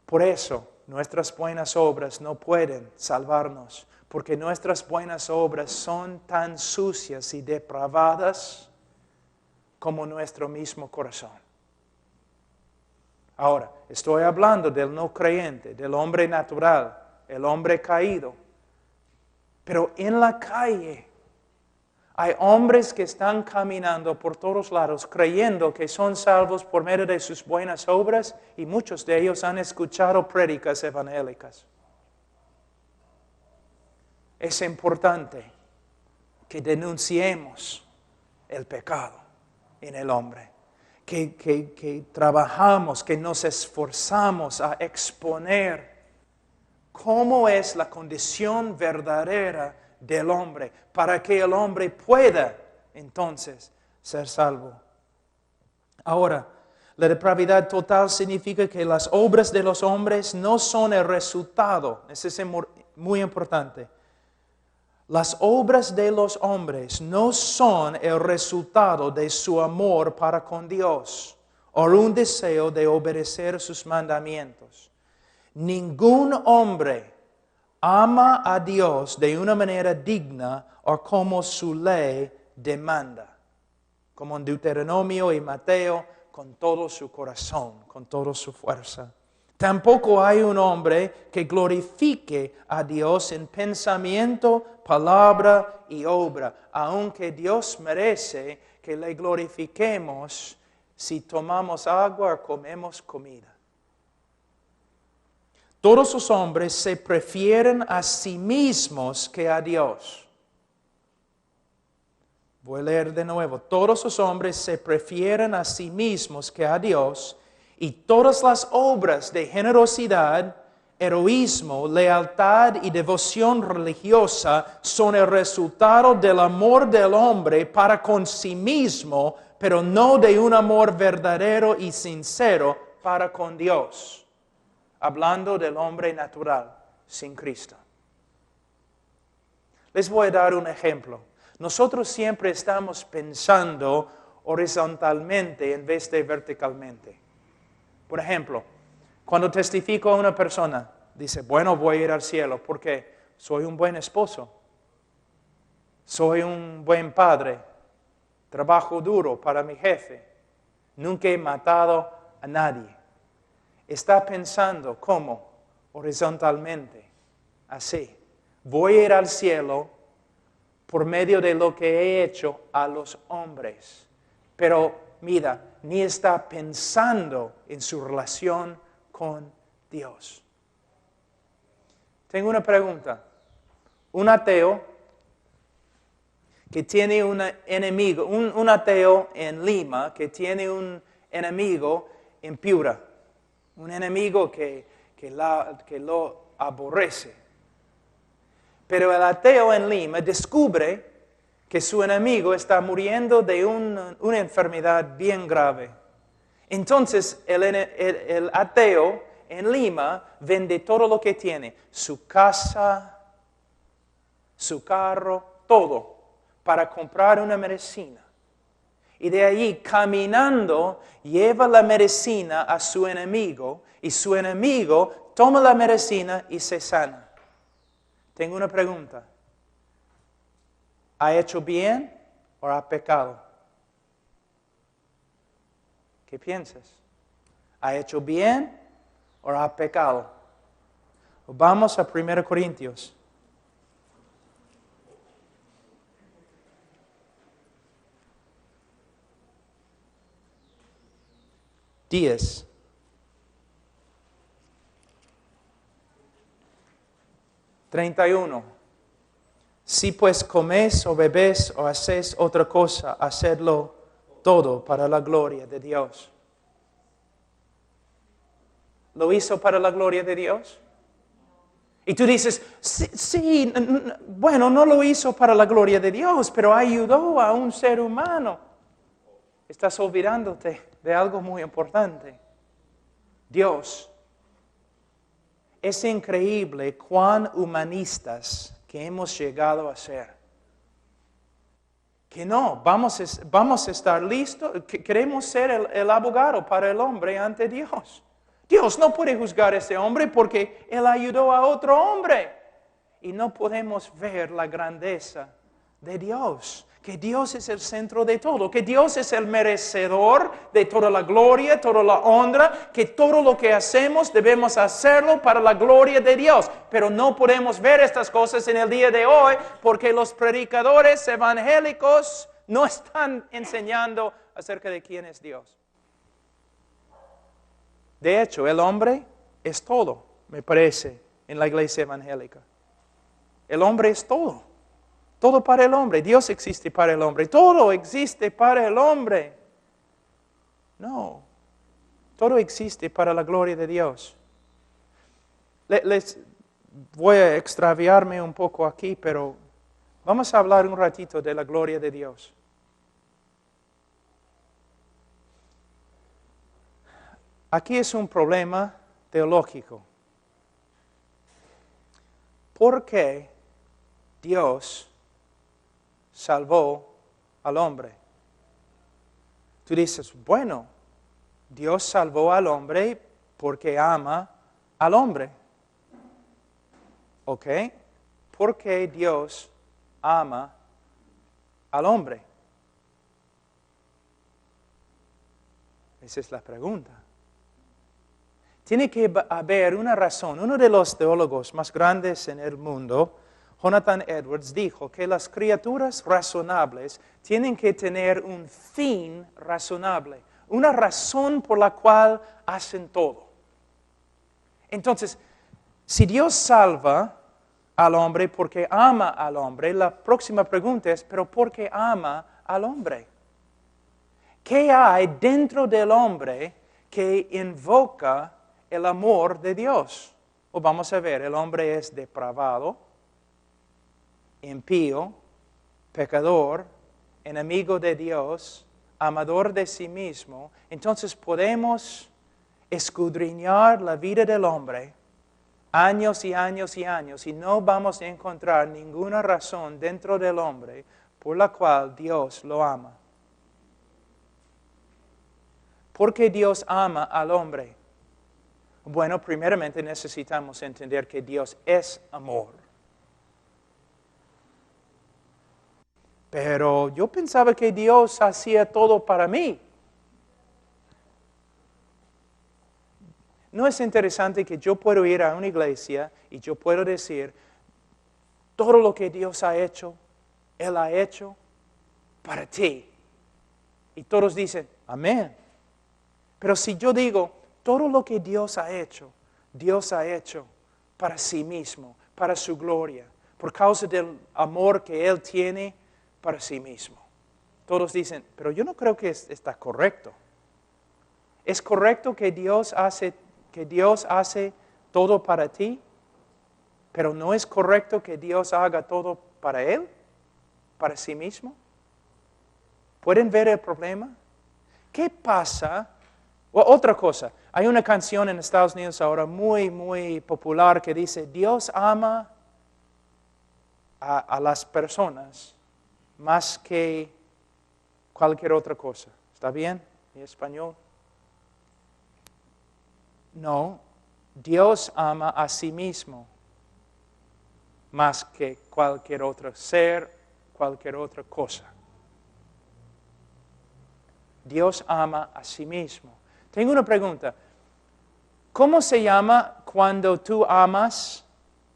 Por eso, nuestras buenas obras no pueden salvarnos, porque nuestras buenas obras son tan sucias y depravadas como nuestro mismo corazón. Ahora, estoy hablando del no creyente, del hombre natural, el hombre caído. Pero en la calle hay hombres que están caminando por todos lados creyendo que son salvos por medio de sus buenas obras y muchos de ellos han escuchado prédicas evangélicas. Es importante que denunciemos el pecado en el hombre, que trabajamos, que nos esforzamos a exponer cómo es la condición verdadera del hombre, para que el hombre pueda entonces ser salvo. Ahora, la depravidad total significa que las obras de los hombres no son el resultado. Eso es muy importante. Las obras de los hombres no son el resultado de su amor para con Dios o un deseo de obedecer sus mandamientos. Ningún hombre ama a Dios de una manera digna o como su ley demanda, como en Deuteronomio y Mateo, con todo su corazón, con toda su fuerza. Tampoco hay un hombre que glorifique a Dios en pensamiento, palabra y obra, aunque Dios merece que le glorifiquemos si tomamos agua o comemos comida. Todos los hombres se prefieren a sí mismos que a Dios. Voy a leer de nuevo. Todos los hombres se prefieren a sí mismos que a Dios, y todas las obras de generosidad, heroísmo, lealtad y devoción religiosa son el resultado del amor del hombre para con sí mismo, pero no de un amor verdadero y sincero para con Dios. Hablando del hombre natural, sin Cristo. Les voy a dar un ejemplo. Nosotros siempre estamos pensando horizontalmente en vez de verticalmente. Por ejemplo, cuando testifico a una persona, dice, bueno, voy a ir al cielo porque soy un buen esposo, soy un buen padre, trabajo duro para mi jefe, nunca he matado a nadie. Está pensando ¿cómo? Horizontalmente, así. Voy a ir al cielo por medio de lo que he hecho a los hombres. Pero mira, ni está pensando en su relación con Dios. Tengo una pregunta. Un ateo que tiene un enemigo, un ateo en Lima que tiene un enemigo en Piura. Un enemigo que lo aborrece. Pero el ateo en Lima descubre que su enemigo está muriendo de una enfermedad bien grave. Entonces el ateo en Lima vende todo lo que tiene, su casa, su carro, todo, para comprar una medicina. Y de allí, caminando, lleva la medicina a su enemigo y su enemigo toma la medicina y se sana. Tengo una pregunta. ¿Ha hecho bien o ha pecado? ¿Qué piensas? ¿Ha hecho bien o ha pecado? Vamos a 1 Corintios. Días. 31. Si pues coméis o bebéis o hacéis otra cosa, hacedlo todo para la gloria de Dios. ¿Lo hizo para la gloria de Dios? Y tú dices, sí, bueno, no lo hizo para la gloria de Dios, pero ayudó a un ser humano. Estás olvidándote de algo muy importante. Dios. Es increíble cuán humanistas que hemos llegado a ser. Que no, vamos a estar listos, que queremos ser el abogado para el hombre ante Dios. Dios no puede juzgar a ese hombre porque él ayudó a otro hombre. Y no podemos ver la grandeza de Dios. Que Dios es el centro de todo, que Dios es el merecedor de toda la gloria, toda la honra, que todo lo que hacemos debemos hacerlo para la gloria de Dios. Pero no podemos ver estas cosas en el día de hoy porque los predicadores evangélicos no están enseñando acerca de quién es Dios. De hecho, el hombre es todo, me parece, en la iglesia evangélica. El hombre es todo. Todo para el hombre. Dios existe para el hombre. Todo existe para el hombre. No. Todo existe para la gloria de Dios. Les voy a extraviarme un poco aquí, pero vamos a hablar un ratito de la gloria de Dios. Aquí es un problema teológico. ¿Por qué Dios salvó al hombre? Tú dices, bueno, Dios salvó al hombre porque ama al hombre. ¿Ok? ¿Por qué Dios ama al hombre? Esa es la pregunta. Tiene que haber una razón. Uno de los teólogos más grandes en el mundo, Jonathan Edwards, dijo que las criaturas razonables tienen que tener un fin razonable, una razón por la cual hacen todo. Entonces, si Dios salva al hombre porque ama al hombre, la próxima pregunta es, ¿pero por qué ama al hombre? ¿Qué hay dentro del hombre que invoca el amor de Dios? O vamos a ver, el hombre es depravado, impío, pecador, enemigo de Dios, amador de sí mismo. Entonces podemos escudriñar la vida del hombre años y años y años y no vamos a encontrar ninguna razón dentro del hombre por la cual Dios lo ama. ¿Por qué Dios ama al hombre? Bueno, primeramente necesitamos entender que Dios es amor. Pero yo pensaba que Dios hacía todo para mí. ¿No es interesante que yo puedo ir a una iglesia y yo puedo decir, todo lo que Dios ha hecho, Él ha hecho para ti? Y todos dicen, amén. Pero si yo digo, todo lo que Dios ha hecho para sí mismo, para su gloria, por causa del amor que Él tiene para sí mismo. Todos dicen, pero yo no creo que está correcto. ¿Es correcto que Dios hace todo para ti? Pero ¿no es correcto que Dios haga todo para Él? ¿Para sí mismo? ¿Pueden ver el problema? ¿Qué pasa? Otra cosa, hay una canción en Estados Unidos ahora muy, muy popular que dice, Dios ama a las personas más que cualquier otra cosa. ¿Está bien en español? No, Dios ama a sí mismo más que cualquier otro ser, cualquier otra cosa. Dios ama a sí mismo. Tengo una pregunta. ¿Cómo se llama cuando tú amas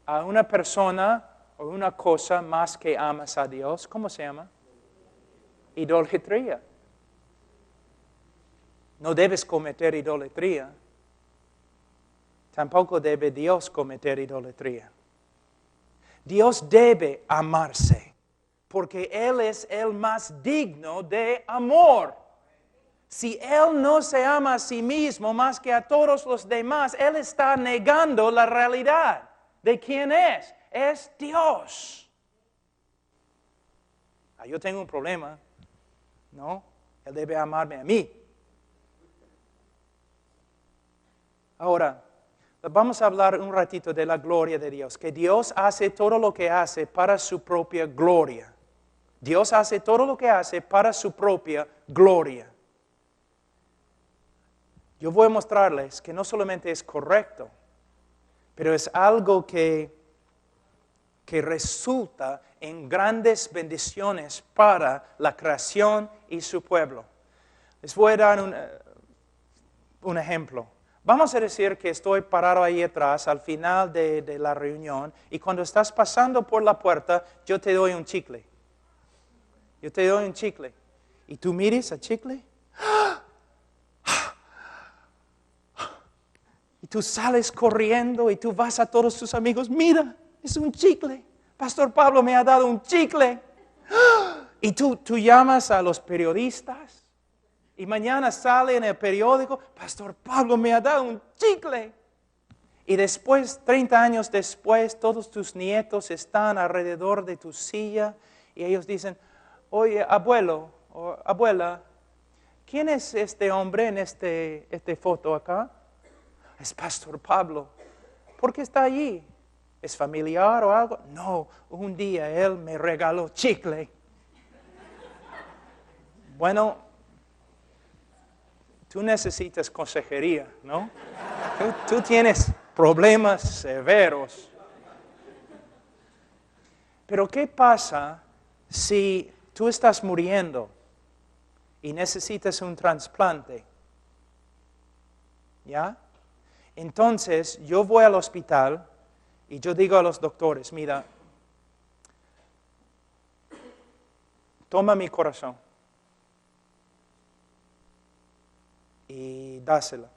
a una persona o una cosa más que amas a Dios? ¿Cómo se llama? Idolatría. No debes cometer idolatría. Tampoco debe Dios cometer idolatría. Dios debe amarse, porque Él es el más digno de amor. Si Él no se ama a sí mismo más que a todos los demás, Él está negando la realidad de quién es. Es Dios. Yo tengo un problema. No, Él debe amarme a mí. Ahora, vamos a hablar un ratito de la gloria de Dios, que Dios hace todo lo que hace para su propia gloria. Dios hace todo lo que hace para su propia gloria. Yo voy a mostrarles que no solamente es correcto, pero es algo que resulta en grandes bendiciones para la creación y su pueblo. Les voy a dar un ejemplo. Vamos a decir que estoy parado ahí atrás al final de la reunión y cuando estás pasando por la puerta, yo te doy un chicle. Yo te doy un chicle. Y tú mires al chicle. Y tú sales corriendo y tú vas a todos tus amigos. Mira, es un chicle. Pastor Pablo me ha dado un chicle. Y tú llamas a los periodistas. Y mañana sale en el periódico, Pastor Pablo me ha dado un chicle. Y después, 30 años después, todos tus nietos están alrededor de tu silla y ellos dicen, oye, abuelo o abuela, ¿quién es este hombre en esta foto acá? Es Pastor Pablo. ¿Por qué está allí? ¿Es familiar o algo? No, un día él me regaló chicle. Bueno, tú necesitas consejería, ¿no? Tú tienes problemas severos. Pero ¿qué pasa si tú estás muriendo y necesitas un trasplante? ¿Ya? Entonces, yo voy al hospital y yo digo a los doctores, mira, toma mi corazón y dáselo.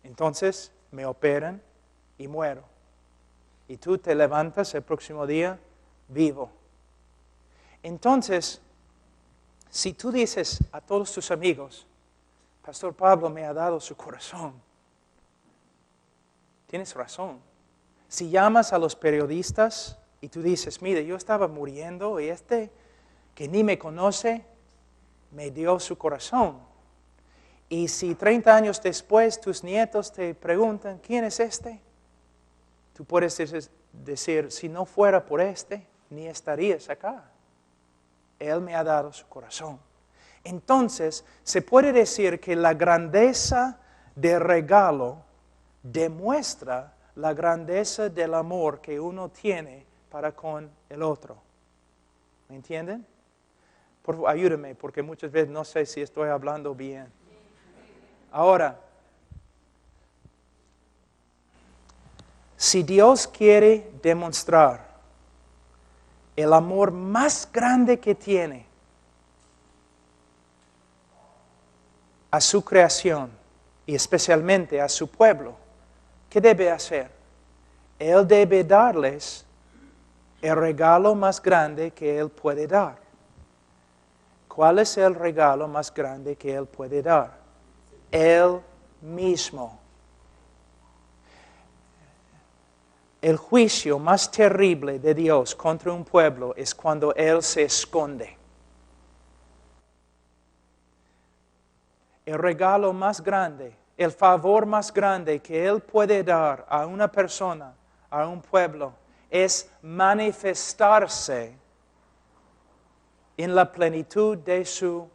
Entonces, me operan y muero. Y tú te levantas el próximo día vivo. Entonces, si tú dices a todos tus amigos, Pastor Pablo me ha dado su corazón, tienes razón. Si llamas a los periodistas y tú dices, mire, yo estaba muriendo y que ni me conoce, me dio su corazón. Y si 30 años después tus nietos te preguntan, ¿quién es este? Tú puedes decir, si no fuera por ni estarías acá. Él me ha dado su corazón. Entonces, se puede decir que la grandeza del regalo demuestra la grandeza del amor que uno tiene para con el otro. ¿Me entienden? Por favor, ayúdame, porque muchas veces no sé si estoy hablando bien. Ahora, si Dios quiere demostrar el amor más grande que tiene a su creación y especialmente a su pueblo, ¿qué debe hacer? Él debe darles el regalo más grande que Él puede dar. ¿Cuál es el regalo más grande que Él puede dar? Él mismo. el juicio más terrible de Dios contra un pueblo es cuando Él se esconde. El regalo más grande, el favor más grande que Él puede dar a una persona, a un pueblo, es manifestarse en la plenitud de su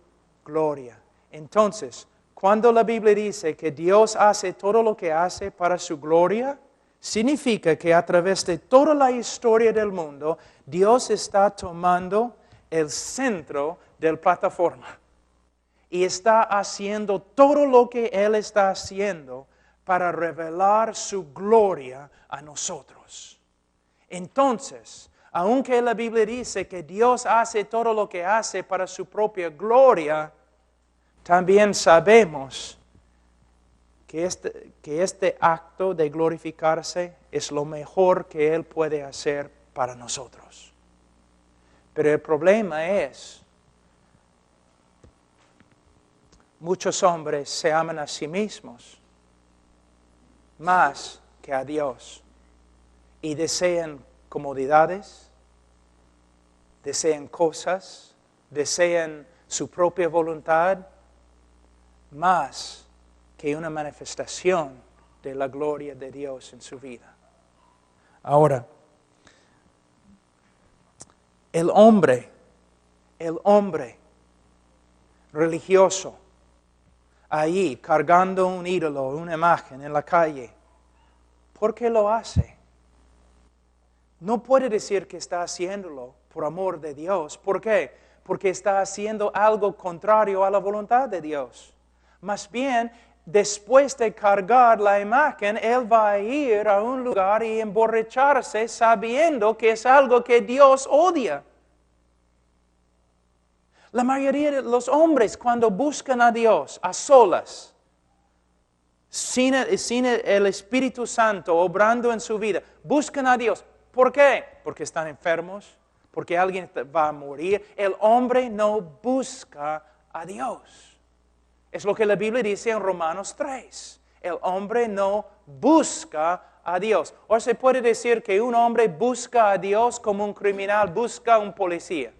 gloria. Entonces, cuando la Biblia dice que Dios hace todo lo que hace para su gloria, significa que a través de toda la historia del mundo, Dios está tomando el centro de la plataforma y está haciendo todo lo que Él está haciendo para revelar su gloria a nosotros. Entonces, aunque la Biblia dice que Dios hace todo lo que hace para su propia gloria, también sabemos que este acto de glorificarse es lo mejor que Él puede hacer para nosotros. Pero el problema es, muchos hombres se aman a sí mismos más que a Dios y desean comodidades, desean cosas, desean su propia voluntad más que una manifestación de la gloria de Dios en su vida. Ahora, el hombre religioso, ahí cargando un ídolo, una imagen en la calle, ¿por qué lo hace? No puede decir que está haciéndolo por amor de Dios. ¿Por qué? Porque está haciendo algo contrario a la voluntad de Dios. Más bien, después de cargar la imagen, él va a ir a un lugar y emborracharse sabiendo que es algo que Dios odia. La mayoría de los hombres cuando buscan a Dios a solas, sin el Espíritu Santo obrando en su vida, buscan a Dios. ¿Por qué? Porque están enfermos, porque alguien va a morir. El hombre no busca a Dios. Es lo que la Biblia dice en Romanos 3. El hombre no busca a Dios. O se puede decir que un hombre busca a Dios como un criminal busca a un policía.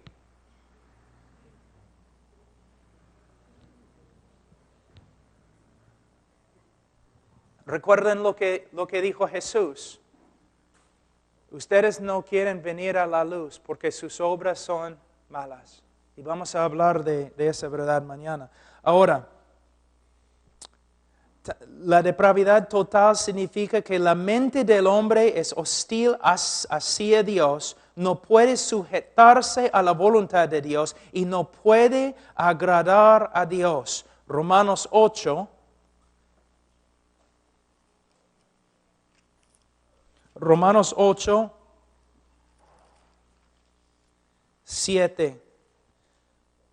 Recuerden lo que dijo Jesús. Ustedes no quieren venir a la luz porque sus obras son malas. Y vamos a hablar de esa verdad mañana. Ahora, la depravidad total significa que la mente del hombre es hostil hacia Dios, no puede sujetarse a la voluntad de Dios y no puede agradar a Dios. Romanos 8. Romanos 8, 7.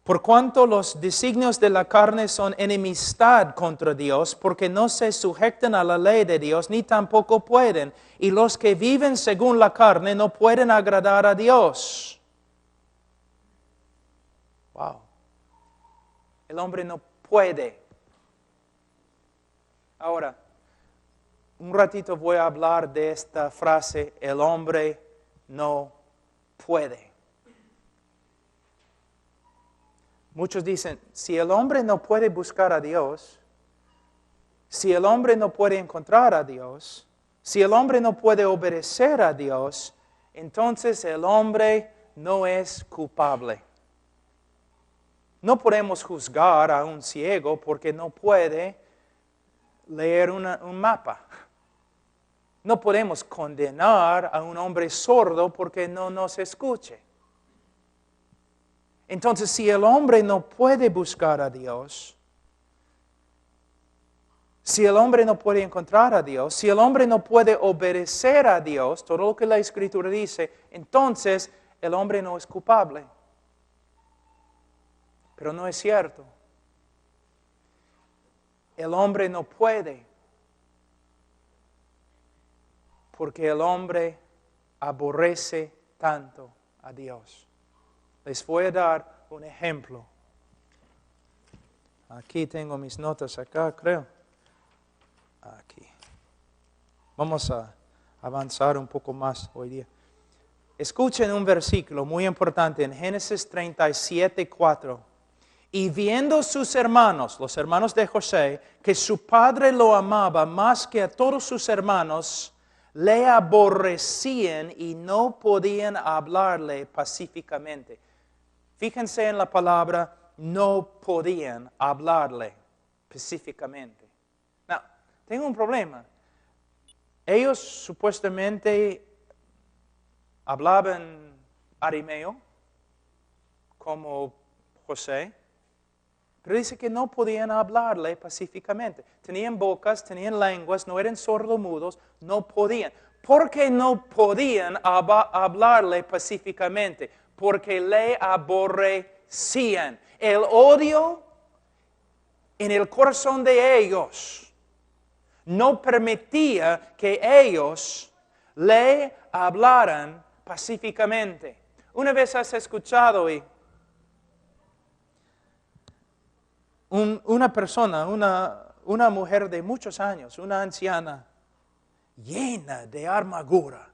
Por cuanto los designios de la carne son enemistad contra Dios, porque no se sujetan a la ley de Dios, ni tampoco pueden. Y los que viven según la carne no pueden agradar a Dios. Wow. El hombre no puede. Ahora, un ratito voy a hablar de esta frase, el hombre no puede. Muchos dicen, si el hombre no puede buscar a Dios, si el hombre no puede encontrar a Dios, si el hombre no puede obedecer a Dios, entonces el hombre no es culpable. No podemos juzgar a un ciego porque no puede leer un mapa. No podemos condenar a un hombre sordo porque no nos escuche. Entonces, si el hombre no puede buscar a Dios, si el hombre no puede encontrar a Dios, si el hombre no puede obedecer a Dios, todo lo que la Escritura dice, entonces el hombre no es culpable. Pero no es cierto. El hombre no puede, porque el hombre aborrece tanto a Dios. Les voy a dar un ejemplo. Aquí tengo mis notas acá, creo. Aquí. Vamos a avanzar un poco más hoy día. Escuchen un versículo muy importante en Génesis 37:4. Y viendo sus hermanos, los hermanos de José, que su padre lo amaba más que a todos sus hermanos, le aborrecían y no podían hablarle pacíficamente. Fíjense en la palabra, no podían hablarle pacíficamente. No, tengo un problema. Ellos supuestamente hablaban arameo, como José, pero dice que no podían hablarle pacíficamente. Tenían bocas, tenían lenguas, no eran sordomudos, no podían. ¿Por qué no podían hablarle pacíficamente? Porque le aborrecían. El odio en el corazón de ellos no permitía que ellos le hablaran pacíficamente. Una vez has escuchado una persona, una mujer de muchos años, una anciana, llena de amargura,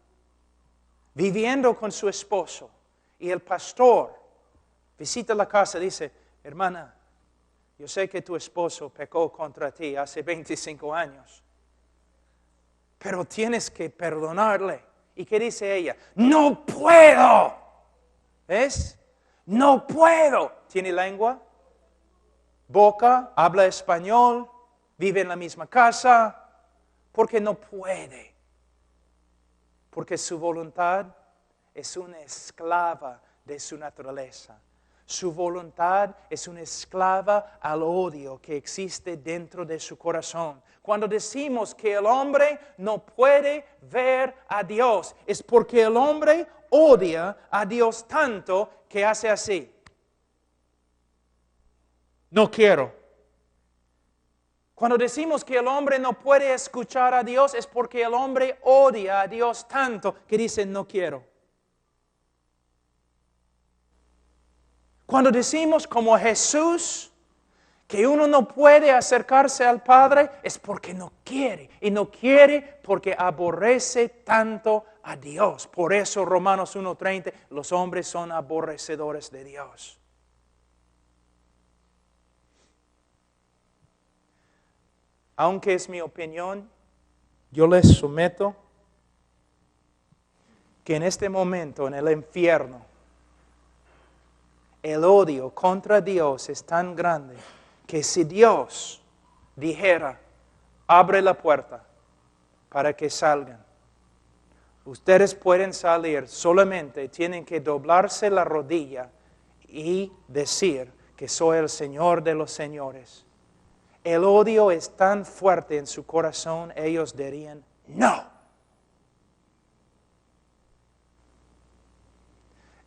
viviendo con su esposo, y el pastor visita la casa y dice, hermana, yo sé que tu esposo pecó contra ti hace 25 años, pero tienes que perdonarle. ¿Y qué dice ella? ¡No puedo! ¿Ves? ¡No puedo! ¿Tiene lengua? Boca, habla español, vive en la misma casa, porque no puede. Porque su voluntad es una esclava de su naturaleza. Su voluntad es una esclava al odio que existe dentro de su corazón. Cuando decimos que el hombre no puede ver a Dios, es porque el hombre odia a Dios tanto que hace así. No quiero. Cuando decimos que el hombre no puede escuchar a Dios, es porque el hombre odia a Dios tanto que dice no quiero. Cuando decimos como Jesús que uno no puede acercarse al Padre, es porque no quiere. Y no quiere porque aborrece tanto a Dios. Por eso Romanos 1:30, los hombres son aborrecedores de Dios. Aunque es mi opinión, yo les someto que en este momento, en el infierno, el odio contra Dios es tan grande que si Dios dijera, abre la puerta para que salgan, ustedes pueden salir, solamente tienen que doblarse la rodilla y decir que soy el Señor de los señores. El odio es tan fuerte en su corazón, ellos dirían, no.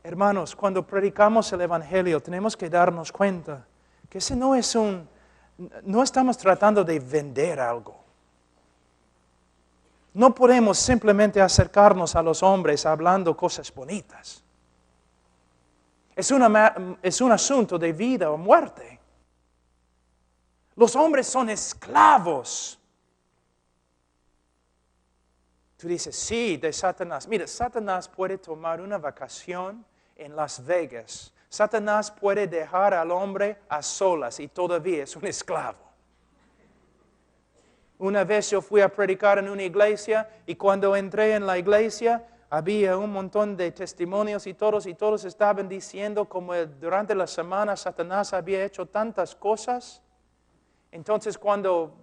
Hermanos, cuando predicamos el Evangelio, tenemos que darnos cuenta que ese no estamos tratando de vender algo. No podemos simplemente acercarnos a los hombres hablando cosas bonitas. Es un asunto de vida o muerte. Los hombres son esclavos. Tú dices, sí, de Satanás. Mira, Satanás puede tomar una vacación en Las Vegas. Satanás puede dejar al hombre a solas y todavía es un esclavo. Una vez yo fui a predicar en una iglesia y cuando entré en la iglesia había un montón de testimonios y todos estaban diciendo como durante la semana Satanás había hecho tantas cosas. Entonces cuando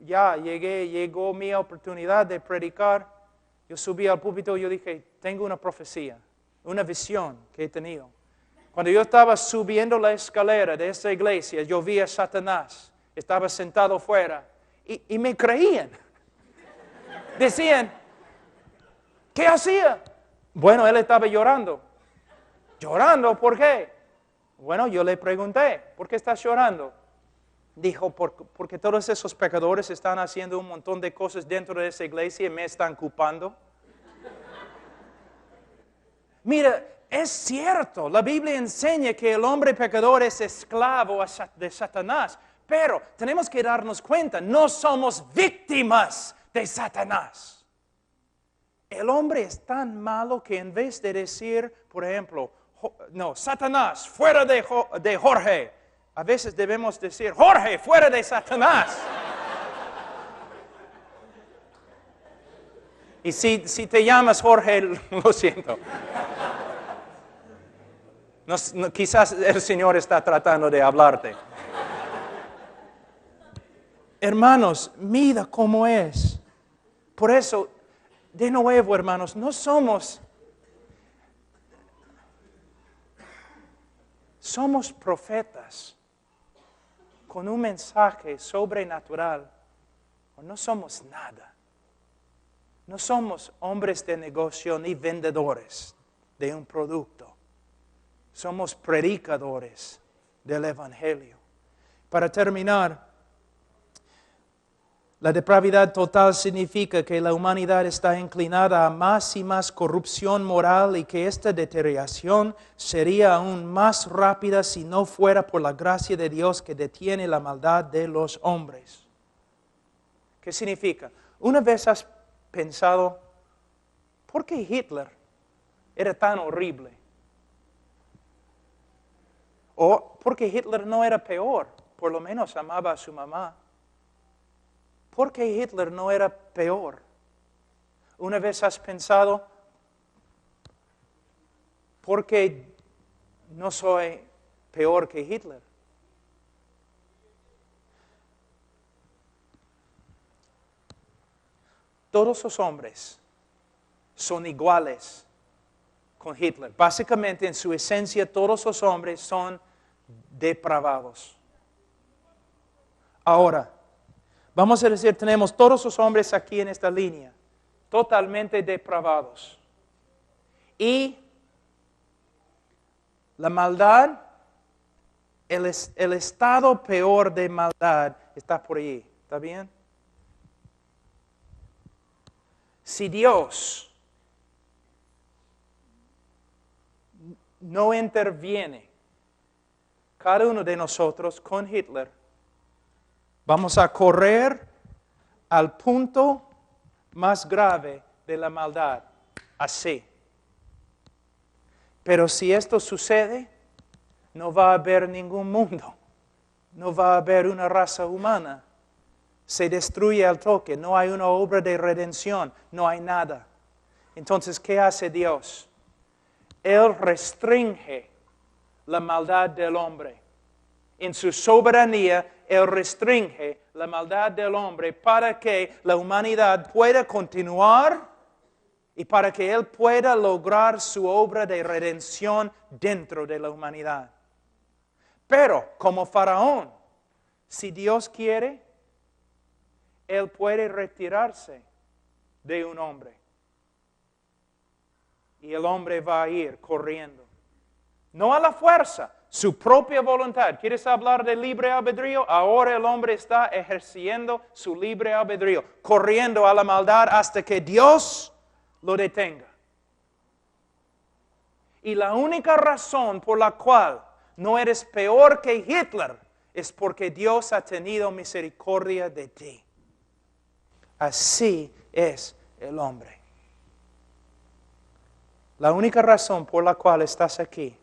ya llegó mi oportunidad de predicar, yo subí al púlpito y yo dije, tengo una profecía, una visión que he tenido. Cuando yo estaba subiendo la escalera de esta iglesia, yo vi a Satanás, estaba sentado fuera y me creían. Decían, ¿qué hacía? Bueno, él estaba llorando. ¿Llorando? ¿Por qué? Bueno, yo le pregunté, ¿por qué estás llorando? Dijo, porque todos esos pecadores están haciendo un montón de cosas dentro de esa iglesia y me están culpando. Mira, es cierto, la Biblia enseña que el hombre pecador es esclavo de Satanás, pero tenemos que darnos cuenta, no somos víctimas de Satanás. El hombre es tan malo que en vez de decir, por ejemplo, Satanás, fuera de Jorge, a veces debemos decir, Jorge, fuera de Satanás. Y si te llamas Jorge, lo siento. Quizás el Señor está tratando de hablarte. Hermanos, mira cómo es. Por eso, de nuevo, hermanos, no somos profetas con un mensaje sobrenatural. O no somos nada. No somos hombres de negocio ni vendedores de un producto. Somos predicadores del Evangelio. Para terminar, la depravidad total significa que la humanidad está inclinada a más y más corrupción moral y que esta deterioración sería aún más rápida si no fuera por la gracia de Dios que detiene la maldad de los hombres. ¿Qué significa? Una vez has pensado, ¿por qué Hitler era tan horrible? O ¿por qué Hitler no era peor? Por lo menos amaba a su mamá. ¿Por qué Hitler no era peor? Una vez has pensado, ¿por qué no soy peor que Hitler? Todos los hombres son iguales con Hitler. Básicamente, en su esencia, todos los hombres son depravados. Ahora, vamos a decir, tenemos todos los hombres aquí en esta línea, totalmente depravados. Y la maldad, el estado peor de maldad está por allí. ¿Está bien? Si Dios no interviene, cada uno de nosotros con Hitler, vamos a correr al punto más grave de la maldad, así. Pero si esto sucede, no va a haber ningún mundo, no va a haber una raza humana. Se destruye al toque, no hay una obra de redención, no hay nada. Entonces, ¿qué hace Dios? Él restringe la maldad del hombre. En su soberanía, Él restringe la maldad del hombre para que la humanidad pueda continuar y para que Él pueda lograr su obra de redención dentro de la humanidad. Pero, como Faraón, si Dios quiere, Él puede retirarse de un hombre. Y el hombre va a ir corriendo. No a la fuerza, su propia voluntad. ¿Quieres hablar de libre albedrío? Ahora el hombre está ejerciendo su libre albedrío, corriendo a la maldad hasta que Dios lo detenga. Y la única razón por la cual no eres peor que Hitler es porque Dios ha tenido misericordia de ti. Así es el hombre. La única razón por la cual estás aquí,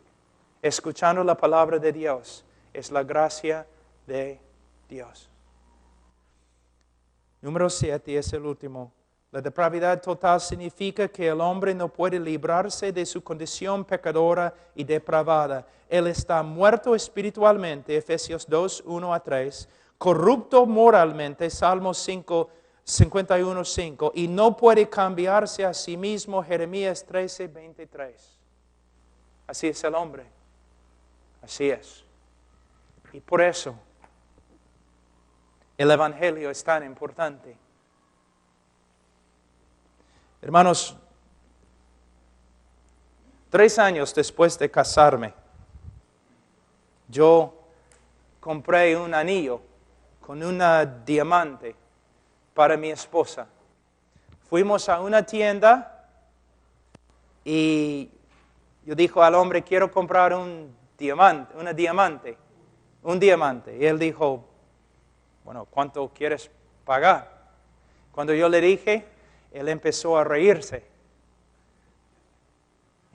escuchando la palabra de Dios, es la gracia de Dios. Número 7 es el último. La depravidad total significa que el hombre no puede librarse de su condición pecadora y depravada. Él está muerto espiritualmente, Efesios 2, 1 a 3, corrupto moralmente, Salmos 51:5, y no puede cambiarse a sí mismo, Jeremías 13:23. Así es el hombre. Así es. Y por eso el Evangelio es tan importante. Hermanos, 3 años después de casarme, yo compré un anillo con una diamante para mi esposa. Fuimos a una tienda y yo dije al hombre, quiero comprar un diamante. Y él dijo, bueno, ¿cuánto quieres pagar? Cuando yo le dije, él empezó a reírse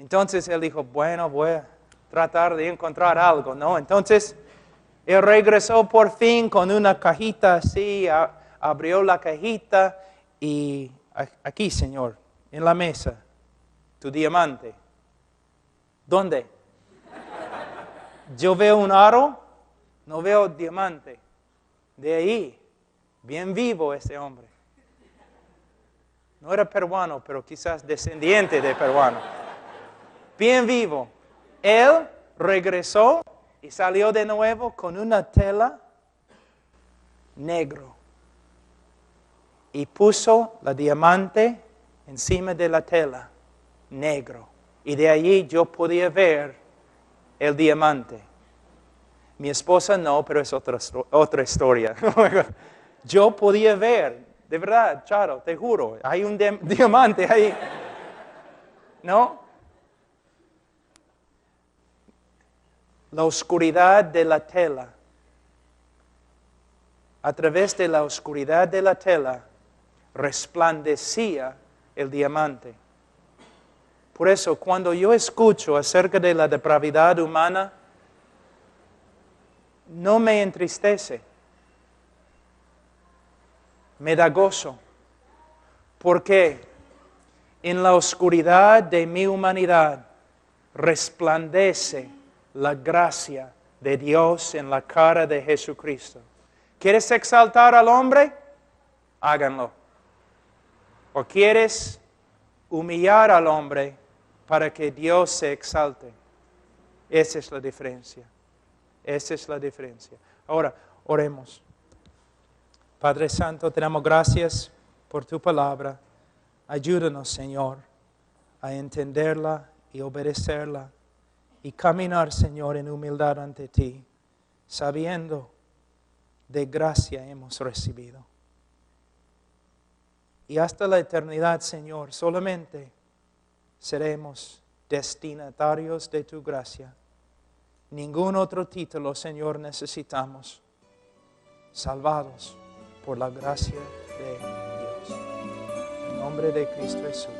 Entonces él dijo, bueno, voy a tratar de encontrar algo, ¿no? Entonces él regresó por fin con una cajita así, abrió la cajita y aquí, Señor, en la mesa, tu diamante. ¿Dónde? Yo veo un aro, no veo diamante. De ahí, bien vivo ese hombre. No era peruano, pero quizás descendiente de peruano. Bien vivo. Él regresó y salió de nuevo con una tela negro. Y puso la diamante encima de la tela negro. Y de allí yo podía ver el diamante. Mi esposa no, pero es otra historia. Yo podía ver, de verdad, Charo, te juro, hay un diamante ahí. ¿No? La oscuridad de la tela. A través de la oscuridad de la tela resplandecía el diamante. Por eso, cuando yo escucho acerca de la depravidad humana, no me entristece, me da gozo, porque en la oscuridad de mi humanidad resplandece la gracia de Dios en la cara de Jesucristo. ¿Quieres exaltar al hombre? Háganlo. ¿O quieres humillar al hombre para que Dios se exalte? Esa es la diferencia. Esa es la diferencia. Ahora, oremos. Padre Santo, te damos gracias por tu palabra. Ayúdanos, Señor, a entenderla y obedecerla y caminar, Señor, en humildad ante ti, sabiendo de gracia hemos recibido. Y hasta la eternidad, Señor, solamente seremos destinatarios de tu gracia. Ningún otro título, Señor, necesitamos. Salvados por la gracia de Dios. En nombre de Cristo Jesús.